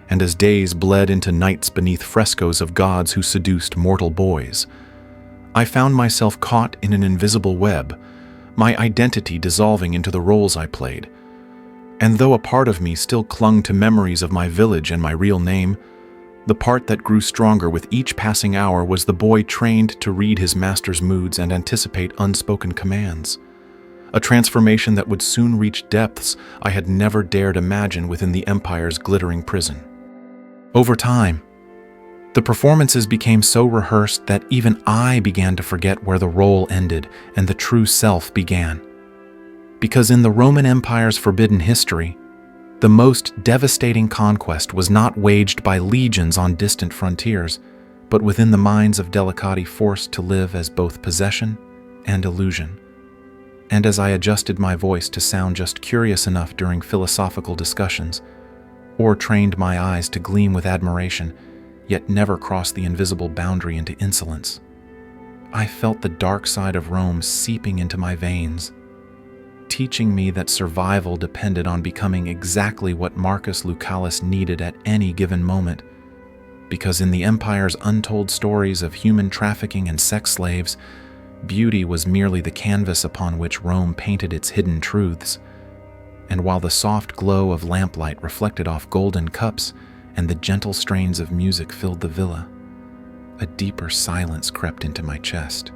and as days bled into nights beneath frescoes of gods who seduced mortal boys, I found myself caught in an invisible web, my identity dissolving into the roles I played. And though a part of me still clung to memories of my village and my real name, the part that grew stronger with each passing hour was the boy trained to read his master's moods and anticipate unspoken commands, a transformation that would soon reach depths I had never dared imagine within the Empire's glittering prison. Over time, the performances became so rehearsed that even I began to forget where the role ended and the true self began. Because in the Roman Empire's forbidden history, the most devastating conquest was not waged by legions on distant frontiers, but within the minds of delicati forced to live as both possession and illusion. And as I adjusted my voice to sound just curious enough during philosophical discussions, or trained my eyes to gleam with admiration, yet never cross the invisible boundary into insolence, I felt the dark side of Rome seeping into my veins, teaching me that survival depended on becoming exactly what Marcus Lucalis needed at any given moment, because in the Empire's untold stories of human trafficking and sex slaves, beauty was merely the canvas upon which Rome painted its hidden truths. And while the soft glow of lamplight reflected off golden cups and the gentle strains of music filled the villa, a deeper silence crept into my chest.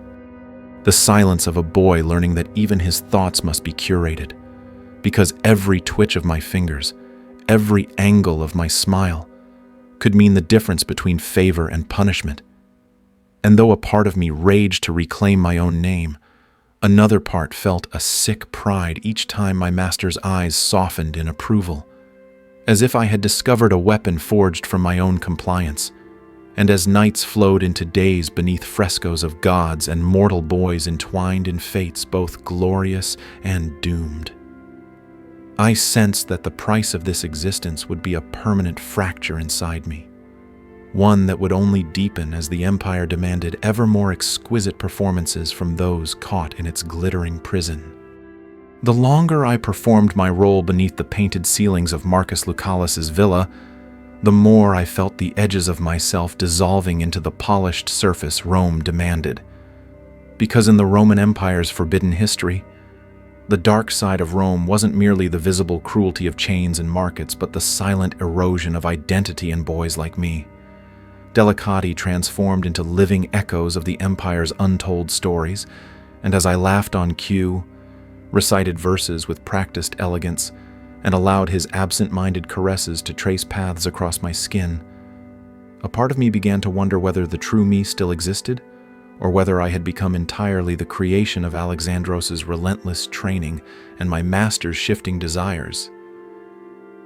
The silence of a boy learning that even his thoughts must be curated, because every twitch of my fingers, every angle of my smile, could mean the difference between favor and punishment. And though a part of me raged to reclaim my own name, another part felt a sick pride each time my master's eyes softened in approval, as if I had discovered a weapon forged from my own compliance. And as nights flowed into days beneath frescoes of gods and mortal boys entwined in fates both glorious and doomed, I sensed that the price of this existence would be a permanent fracture inside me, one that would only deepen as the Empire demanded ever more exquisite performances from those caught in its glittering prison. The longer I performed my role beneath the painted ceilings of Marcus Lucalis's villa, the more I felt the edges of myself dissolving into the polished surface Rome demanded. Because in the Roman Empire's forbidden history, the dark side of Rome wasn't merely the visible cruelty of chains and markets, but the silent erosion of identity in boys like me. Delicati transformed into living echoes of the Empire's untold stories, and as I laughed on cue, recited verses with practiced elegance, and allowed his absent-minded caresses to trace paths across my skin, a part of me began to wonder whether the true me still existed, or whether I had become entirely the creation of Alexandros's relentless training and my master's shifting desires.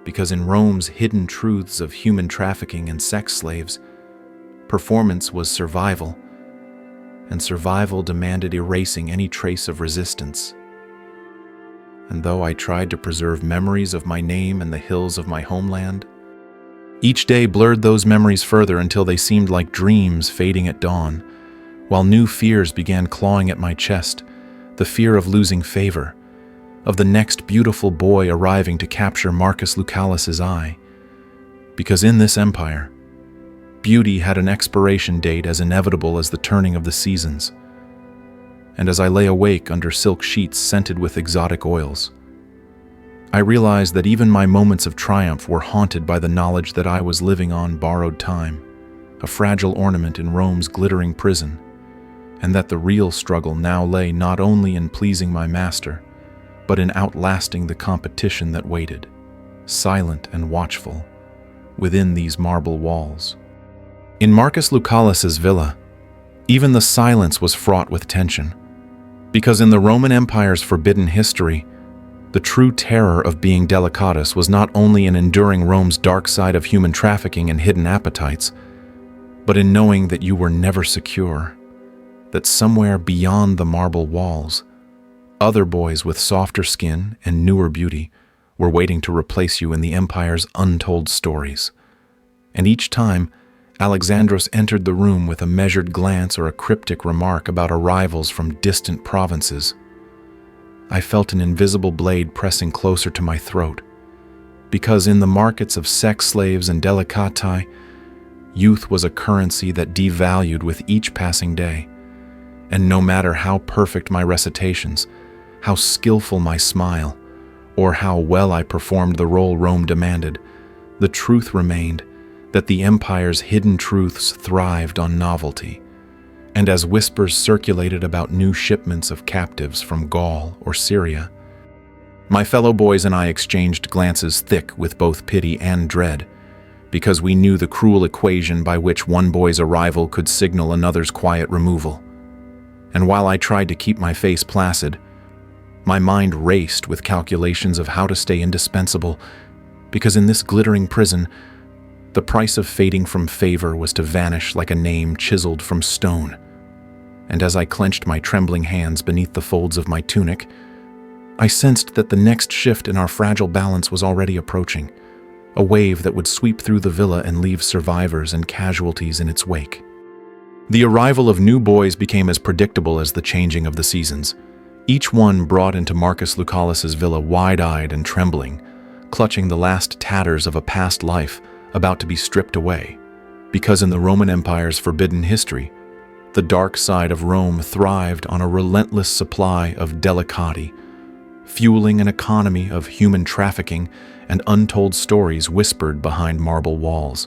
Because in Rome's hidden truths of human trafficking and sex slaves, Performance was survival, and survival demanded erasing any trace of resistance. And though I tried to preserve memories of my name and the hills of my homeland, each day blurred those memories further until they seemed like dreams fading at dawn, while new fears began clawing at my chest, the fear of losing favor, of the next beautiful boy arriving to capture Marcus Lucalis's eye. Because in this empire, beauty had an expiration date as inevitable as the turning of the seasons. And as I lay awake under silk sheets scented with exotic oils, I realized that even my moments of triumph were haunted by the knowledge that I was living on borrowed time, a fragile ornament in Rome's glittering prison, and that the real struggle now lay not only in pleasing my master, but in outlasting the competition that waited, silent and watchful, within these marble walls. In Marcus Lucalis's villa, even the silence was fraught with tension, because in the Roman Empire's forbidden history, the true terror of being delicatus was not only in enduring Rome's dark side of human trafficking and hidden appetites, but in knowing that you were never secure, that somewhere beyond the marble walls, other boys with softer skin and newer beauty were waiting to replace you in the Empire's untold stories. And each time, Alexandros entered the room with a measured glance or a cryptic remark about arrivals from distant provinces, I felt an invisible blade pressing closer to my throat, because in the markets of sex slaves and delicati, youth was a currency that devalued with each passing day, and no matter how perfect my recitations, how skillful my smile, or how well I performed the role Rome demanded, the truth remained that the empire's hidden truths thrived on novelty. And as whispers circulated about new shipments of captives from Gaul or Syria, my fellow boys and I exchanged glances thick with both pity and dread, because we knew the cruel equation by which one boy's arrival could signal another's quiet removal. And while I tried to keep my face placid, my mind raced with calculations of how to stay indispensable, because in this glittering prison, the price of fading from favor was to vanish like a name chiseled from stone. And as I clenched my trembling hands beneath the folds of my tunic, I sensed that the next shift in our fragile balance was already approaching, a wave that would sweep through the villa and leave survivors and casualties in its wake. The arrival of new boys became as predictable as the changing of the seasons, each one brought into Marcus Lucalis's villa wide-eyed and trembling, clutching the last tatters of a past life about to be stripped away, because in the Roman Empire's forbidden history, the dark side of Rome thrived on a relentless supply of delicati, fueling an economy of human trafficking and untold stories whispered behind marble walls.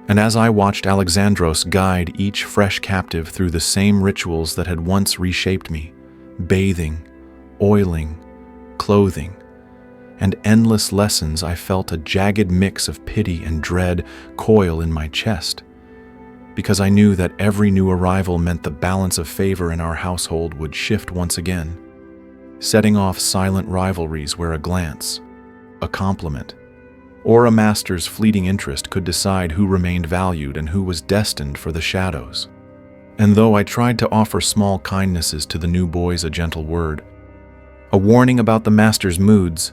And as I watched Alexandros guide each fresh captive through the same rituals that had once reshaped me, bathing, oiling, clothing, and endless lessons, I felt a jagged mix of pity and dread coil in my chest, because I knew that every new arrival meant the balance of favor in our household would shift once again, setting off silent rivalries where a glance, a compliment, or a master's fleeting interest could decide who remained valued and who was destined for the shadows. And though I tried to offer small kindnesses to the new boys, a gentle word, a warning about the master's moods,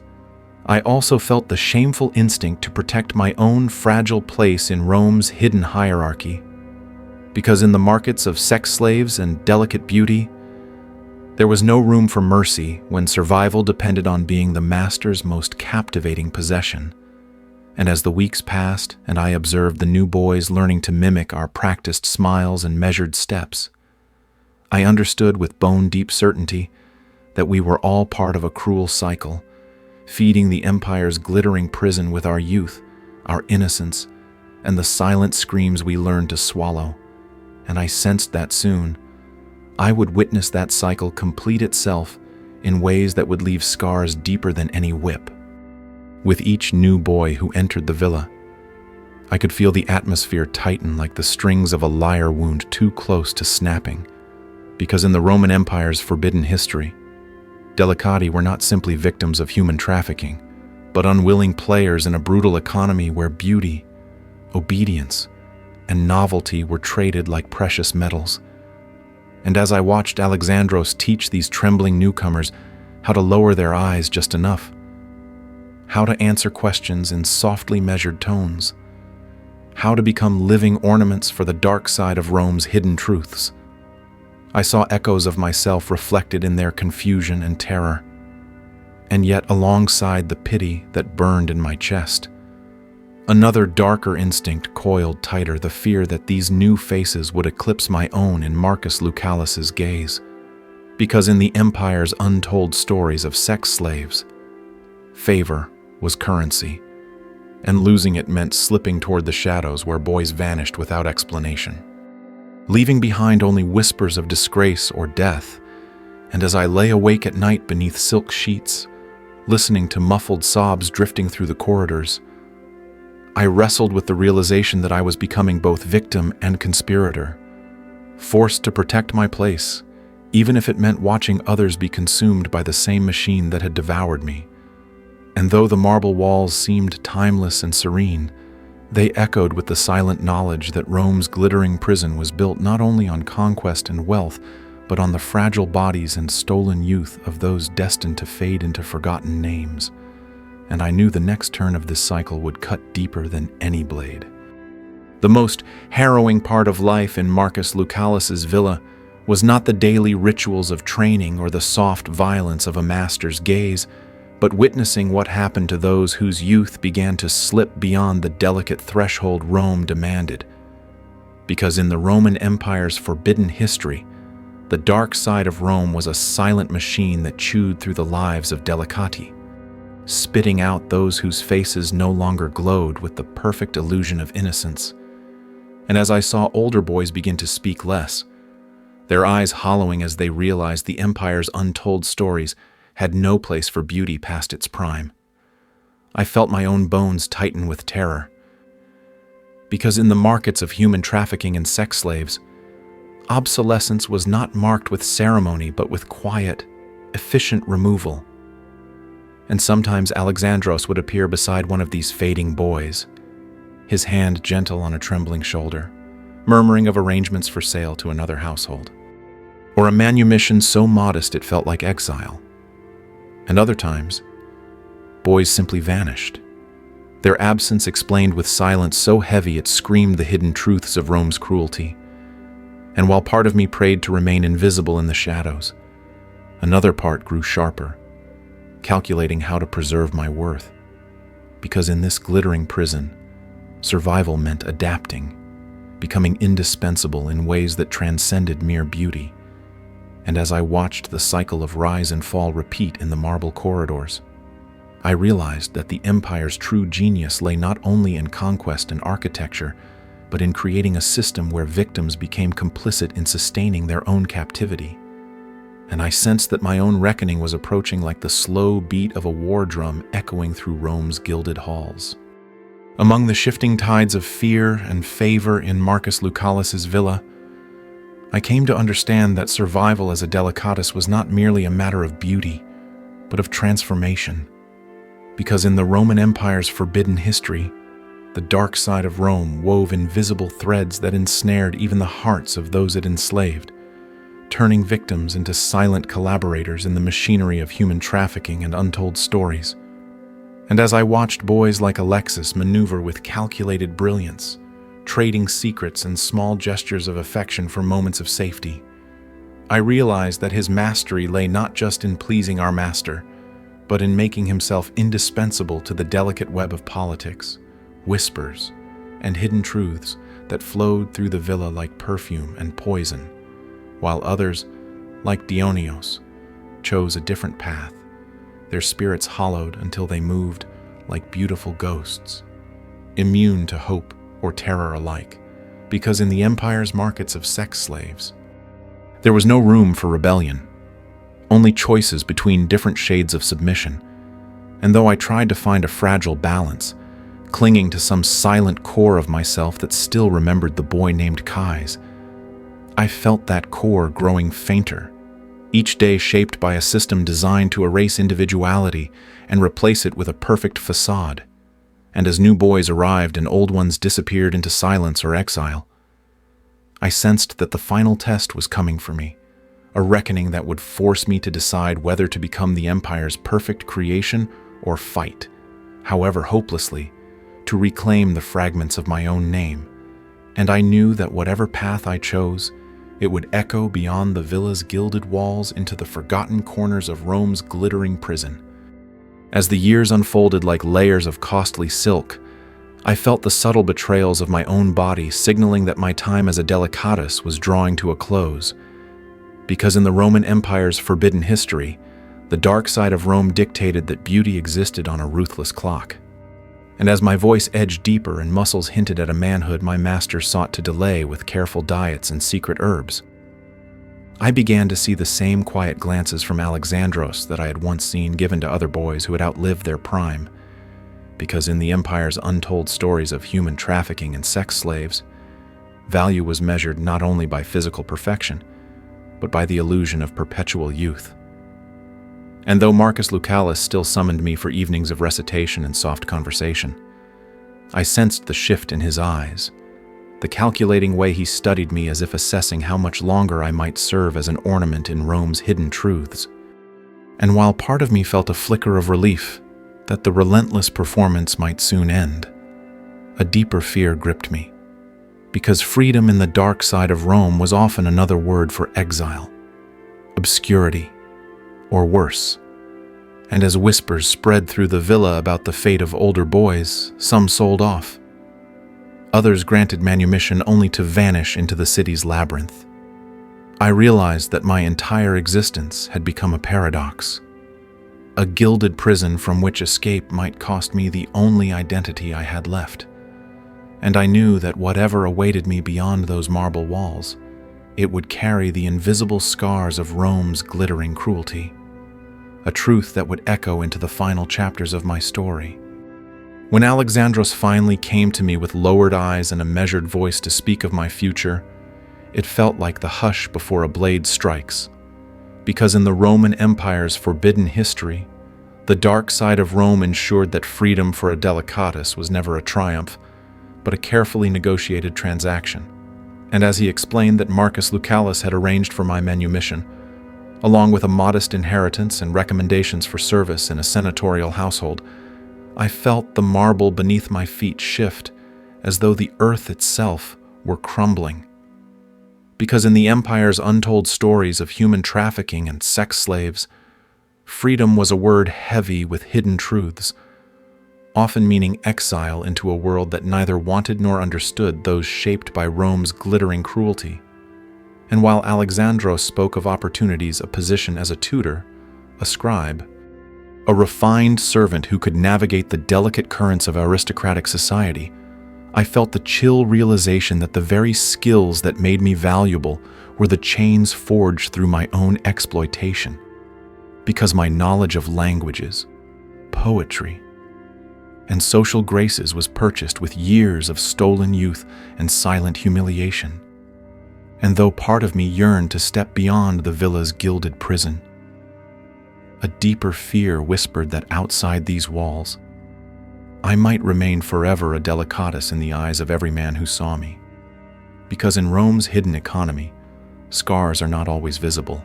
I also felt the shameful instinct to protect my own fragile place in Rome's hidden hierarchy, because in the markets of sex slaves and delicate beauty, there was no room for mercy when survival depended on being the master's most captivating possession. And as the weeks passed and I observed the new boys learning to mimic our practiced smiles and measured steps, I understood with bone-deep certainty that we were all part of a cruel cycle, feeding the empire's glittering prison with our youth, our innocence, and the silent screams we learned to swallow. And I sensed that soon, I would witness that cycle complete itself in ways that would leave scars deeper than any whip. With each new boy who entered the villa, I could feel the atmosphere tighten like the strings of a lyre wound too close to snapping, because in the Roman Empire's forbidden history, delicati were not simply victims of human trafficking, but unwilling players in a brutal economy where beauty, obedience, and novelty were traded like precious metals. And as I watched Alexandros teach these trembling newcomers how to lower their eyes just enough, how to answer questions in softly measured tones, how to become living ornaments for the dark side of Rome's hidden truths, I saw echoes of myself reflected in their confusion and terror, and yet alongside the pity that burned in my chest, another darker instinct coiled tighter, the fear that these new faces would eclipse my own in Marcus Lucalius's gaze. Because in the Empire's untold stories of sex slaves, favor was currency, and losing it meant slipping toward the shadows where boys vanished without explanation, leaving behind only whispers of disgrace or death. And as I lay awake at night beneath silk sheets, listening to muffled sobs drifting through the corridors, I wrestled with the realization that I was becoming both victim and conspirator, forced to protect my place, even if it meant watching others be consumed by the same machine that had devoured me. And though the marble walls seemed timeless and serene, they echoed with the silent knowledge that Rome's glittering prison was built not only on conquest and wealth, but on the fragile bodies and stolen youth of those destined to fade into forgotten names. And I knew the next turn of this cycle would cut deeper than any blade. The most harrowing part of life in Marcus Lucalius's villa was not the daily rituals of training or the soft violence of a master's gaze, but witnessing what happened to those whose youth began to slip beyond the delicate threshold Rome demanded. Because in the Roman Empire's forbidden history, the dark side of Rome was a silent machine that chewed through the lives of delicati, spitting out those whose faces no longer glowed with the perfect illusion of innocence. And as I saw older boys begin to speak less, their eyes hollowing as they realized the Empire's untold stories had no place for beauty past its prime, I felt my own bones tighten with terror. Because in the markets of human trafficking and sex slaves, obsolescence was not marked with ceremony but with quiet, efficient removal. And sometimes Alexandros would appear beside one of these fading boys, his hand gentle on a trembling shoulder, murmuring of arrangements for sale to another household, or a manumission so modest it felt like exile. And other times, boys simply vanished, their absence explained with silence so heavy it screamed the hidden truths of Rome's cruelty. And while part of me prayed to remain invisible in the shadows, another part grew sharper, calculating how to preserve my worth. Because in this glittering prison, survival meant adapting, becoming indispensable in ways that transcended mere beauty. And as I watched the cycle of rise and fall repeat in the marble corridors, I realized that the Empire's true genius lay not only in conquest and architecture, but in creating a system where victims became complicit in sustaining their own captivity. And I sensed that my own reckoning was approaching like the slow beat of a war drum echoing through Rome's gilded halls. Among the shifting tides of fear and favor in Marcus Lucalius's villa, I came to understand that survival as a delicatus was not merely a matter of beauty, but of transformation. Because in the Roman Empire's forbidden history, the dark side of Rome wove invisible threads that ensnared even the hearts of those it enslaved, turning victims into silent collaborators in the machinery of human trafficking and untold stories. And as I watched boys like Alexis maneuver with calculated brilliance, trading secrets and small gestures of affection for moments of safety, I realized that his mastery lay not just in pleasing our master, but in making himself indispensable to the delicate web of politics, whispers, and hidden truths that flowed through the villa like perfume and poison, while others, like Dionysos, chose a different path, their spirits hollowed until they moved like beautiful ghosts, immune to hope or terror alike, because in the Empire's markets of sex slaves, there was no room for rebellion, only choices between different shades of submission. And though I tried to find a fragile balance, clinging to some silent core of myself that still remembered the boy named Kais, I felt that core growing fainter, each day shaped by a system designed to erase individuality and replace it with a perfect facade. and as new boys arrived and old ones disappeared into silence or exile, I sensed that the final test was coming for me, a reckoning that would force me to decide whether to become the Empire's perfect creation or fight, however hopelessly, to reclaim the fragments of my own name. And I knew that whatever path I chose, it would echo beyond the villa's gilded walls into the forgotten corners of Rome's glittering prison. As the years unfolded like layers of costly silk, I felt the subtle betrayals of my own body signaling that my time as a delicatus was drawing to a close. Because in the Roman Empire's forbidden history, the dark side of Rome dictated that beauty existed on a ruthless clock. And as my voice edged deeper and muscles hinted at a manhood my master sought to delay with careful diets and secret herbs, I began to see the same quiet glances from Alexandros that I had once seen given to other boys who had outlived their prime. Because in the Empire's untold stories of human trafficking and sex slaves, value was measured not only by physical perfection, but by the illusion of perpetual youth. And though Marcus Lucallus still summoned me for evenings of recitation and soft conversation, I sensed the shift in his eyes, the calculating way he studied me as if assessing how much longer I might serve as an ornament in Rome's hidden truths. And while part of me felt a flicker of relief that the relentless performance might soon end, a deeper fear gripped me, because freedom in the dark side of Rome was often another word for exile, obscurity, or worse. And as whispers spread through the villa about the fate of older boys, some sold off. Others granted manumission only to vanish into the city's labyrinth. I realized that my entire existence had become a paradox, a gilded prison from which escape might cost me the only identity I had left. And I knew that whatever awaited me beyond those marble walls, it would carry the invisible scars of Rome's glittering cruelty, a truth that would echo into the final chapters of my story. When Alexandros finally came to me with lowered eyes and a measured voice to speak of my future, it felt like the hush before a blade strikes. Because in the Roman Empire's forbidden history, the dark side of Rome ensured that freedom for a delicatus was never a triumph, but a carefully negotiated transaction. And as he explained that Marcus Lucallus had arranged for my manumission, along with a modest inheritance and recommendations for service in a senatorial household, I felt the marble beneath my feet shift as though the earth itself were crumbling. Because in the Empire's untold stories of human trafficking and sex slaves, freedom was a word heavy with hidden truths, often meaning exile into a world that neither wanted nor understood those shaped by Rome's glittering cruelty. And while Alexandros spoke of opportunities, a position as a tutor, a scribe, a refined servant who could navigate the delicate currents of aristocratic society, I felt the chill realization that the very skills that made me valuable were the chains forged through my own exploitation. Because my knowledge of languages, poetry, and social graces was purchased with years of stolen youth and silent humiliation. And though part of me yearned to step beyond the villa's gilded prison, a deeper fear whispered that outside these walls, I might remain forever a delicatus in the eyes of every man who saw me. Because in Rome's hidden economy, scars are not always visible.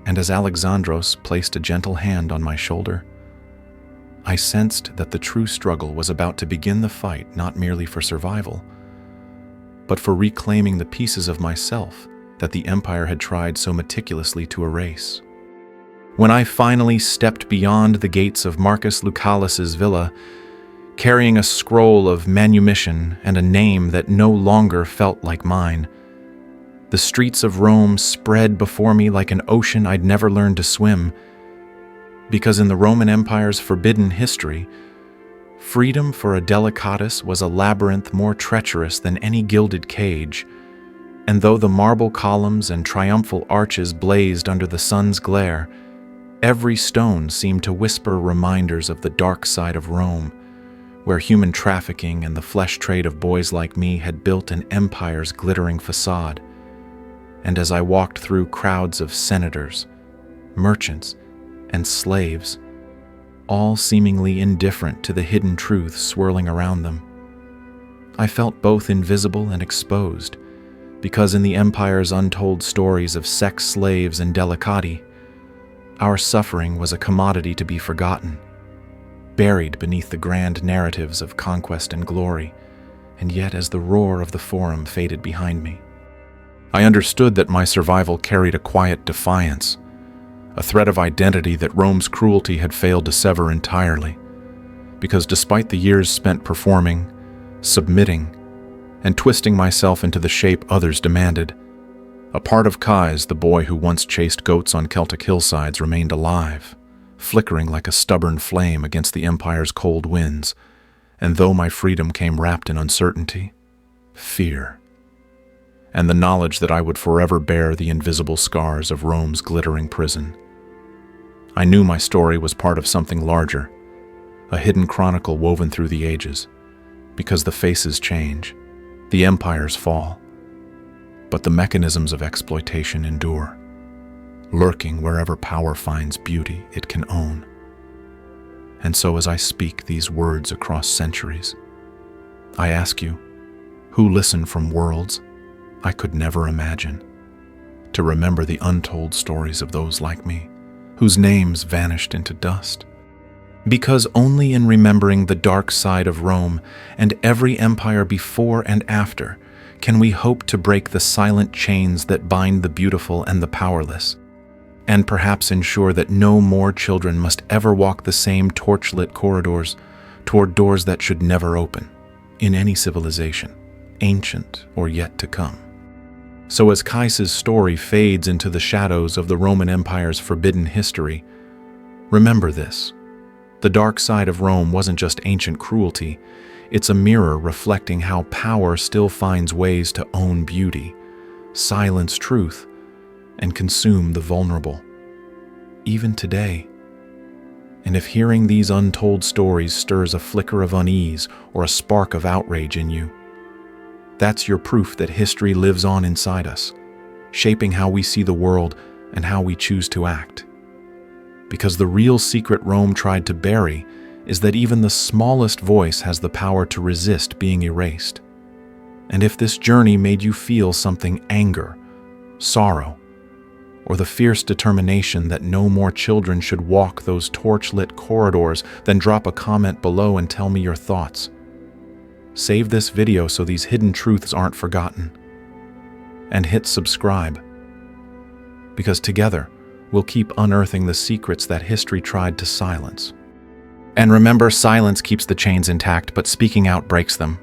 And as Alexandros placed a gentle hand on my shoulder, I sensed that the true struggle was about to begin, the fight not merely for survival, but for reclaiming the pieces of myself that the Empire had tried so meticulously to erase. When I finally stepped beyond the gates of Marcus Lucallus's villa, carrying a scroll of manumission and a name that no longer felt like mine, the streets of Rome spread before me like an ocean I'd never learned to swim. Because in the Roman Empire's forbidden history, freedom for a delicatus was a labyrinth more treacherous than any gilded cage, and though the marble columns and triumphal arches blazed under the sun's glare, every stone seemed to whisper reminders of the dark side of Rome, where human trafficking and the flesh trade of boys like me had built an empire's glittering facade. And as I walked through crowds of senators, merchants, and slaves, all seemingly indifferent to the hidden truths swirling around them. I felt both invisible and exposed, because in the Empire's untold stories of sex slaves and delicati, our suffering was a commodity to be forgotten, buried beneath the grand narratives of conquest and glory, and yet as the roar of the Forum faded behind me, I understood that my survival carried a quiet defiance, a thread of identity that Rome's cruelty had failed to sever entirely, because despite the years spent performing, submitting, and twisting myself into the shape others demanded, a part of Kai's, the boy who once chased goats on Celtic hillsides, remained alive, flickering like a stubborn flame against the Empire's cold winds, and though my freedom came wrapped in uncertainty, fear, and the knowledge that I would forever bear the invisible scars of Rome's glittering prison. I knew my story was part of something larger, a hidden chronicle woven through the ages, because the faces change, the empires fall, but the mechanisms of exploitation endure, lurking wherever power finds beauty it can own. And so as I speak these words across centuries, I ask you, who listen from worlds I could never imagine, to remember the untold stories of those like me, whose names vanished into dust. Because only in remembering the dark side of Rome and every empire before and after can we hope to break the silent chains that bind the beautiful and the powerless, and perhaps ensure that no more children must ever walk the same torchlit corridors toward doors that should never open, in any civilization, ancient or yet to come. So as Kai's story fades into the shadows of the Roman Empire's forbidden history, remember this. The dark side of Rome wasn't just ancient cruelty, it's a mirror reflecting how power still finds ways to own beauty, silence truth, and consume the vulnerable, even today. And if hearing these untold stories stirs a flicker of unease or a spark of outrage in you, that's your proof that history lives on inside us, shaping how we see the world and how we choose to act. Because the real secret Rome tried to bury is that even the smallest voice has the power to resist being erased. And if this journey made you feel something anger, sorrow, or the fierce determination that no more children should walk those torch-lit corridors, then drop a comment below and tell me your thoughts. Save this video so these hidden truths aren't forgotten. And hit subscribe. Because together, we'll keep unearthing the secrets that history tried to silence. And remember, silence keeps the chains intact, but speaking out breaks them.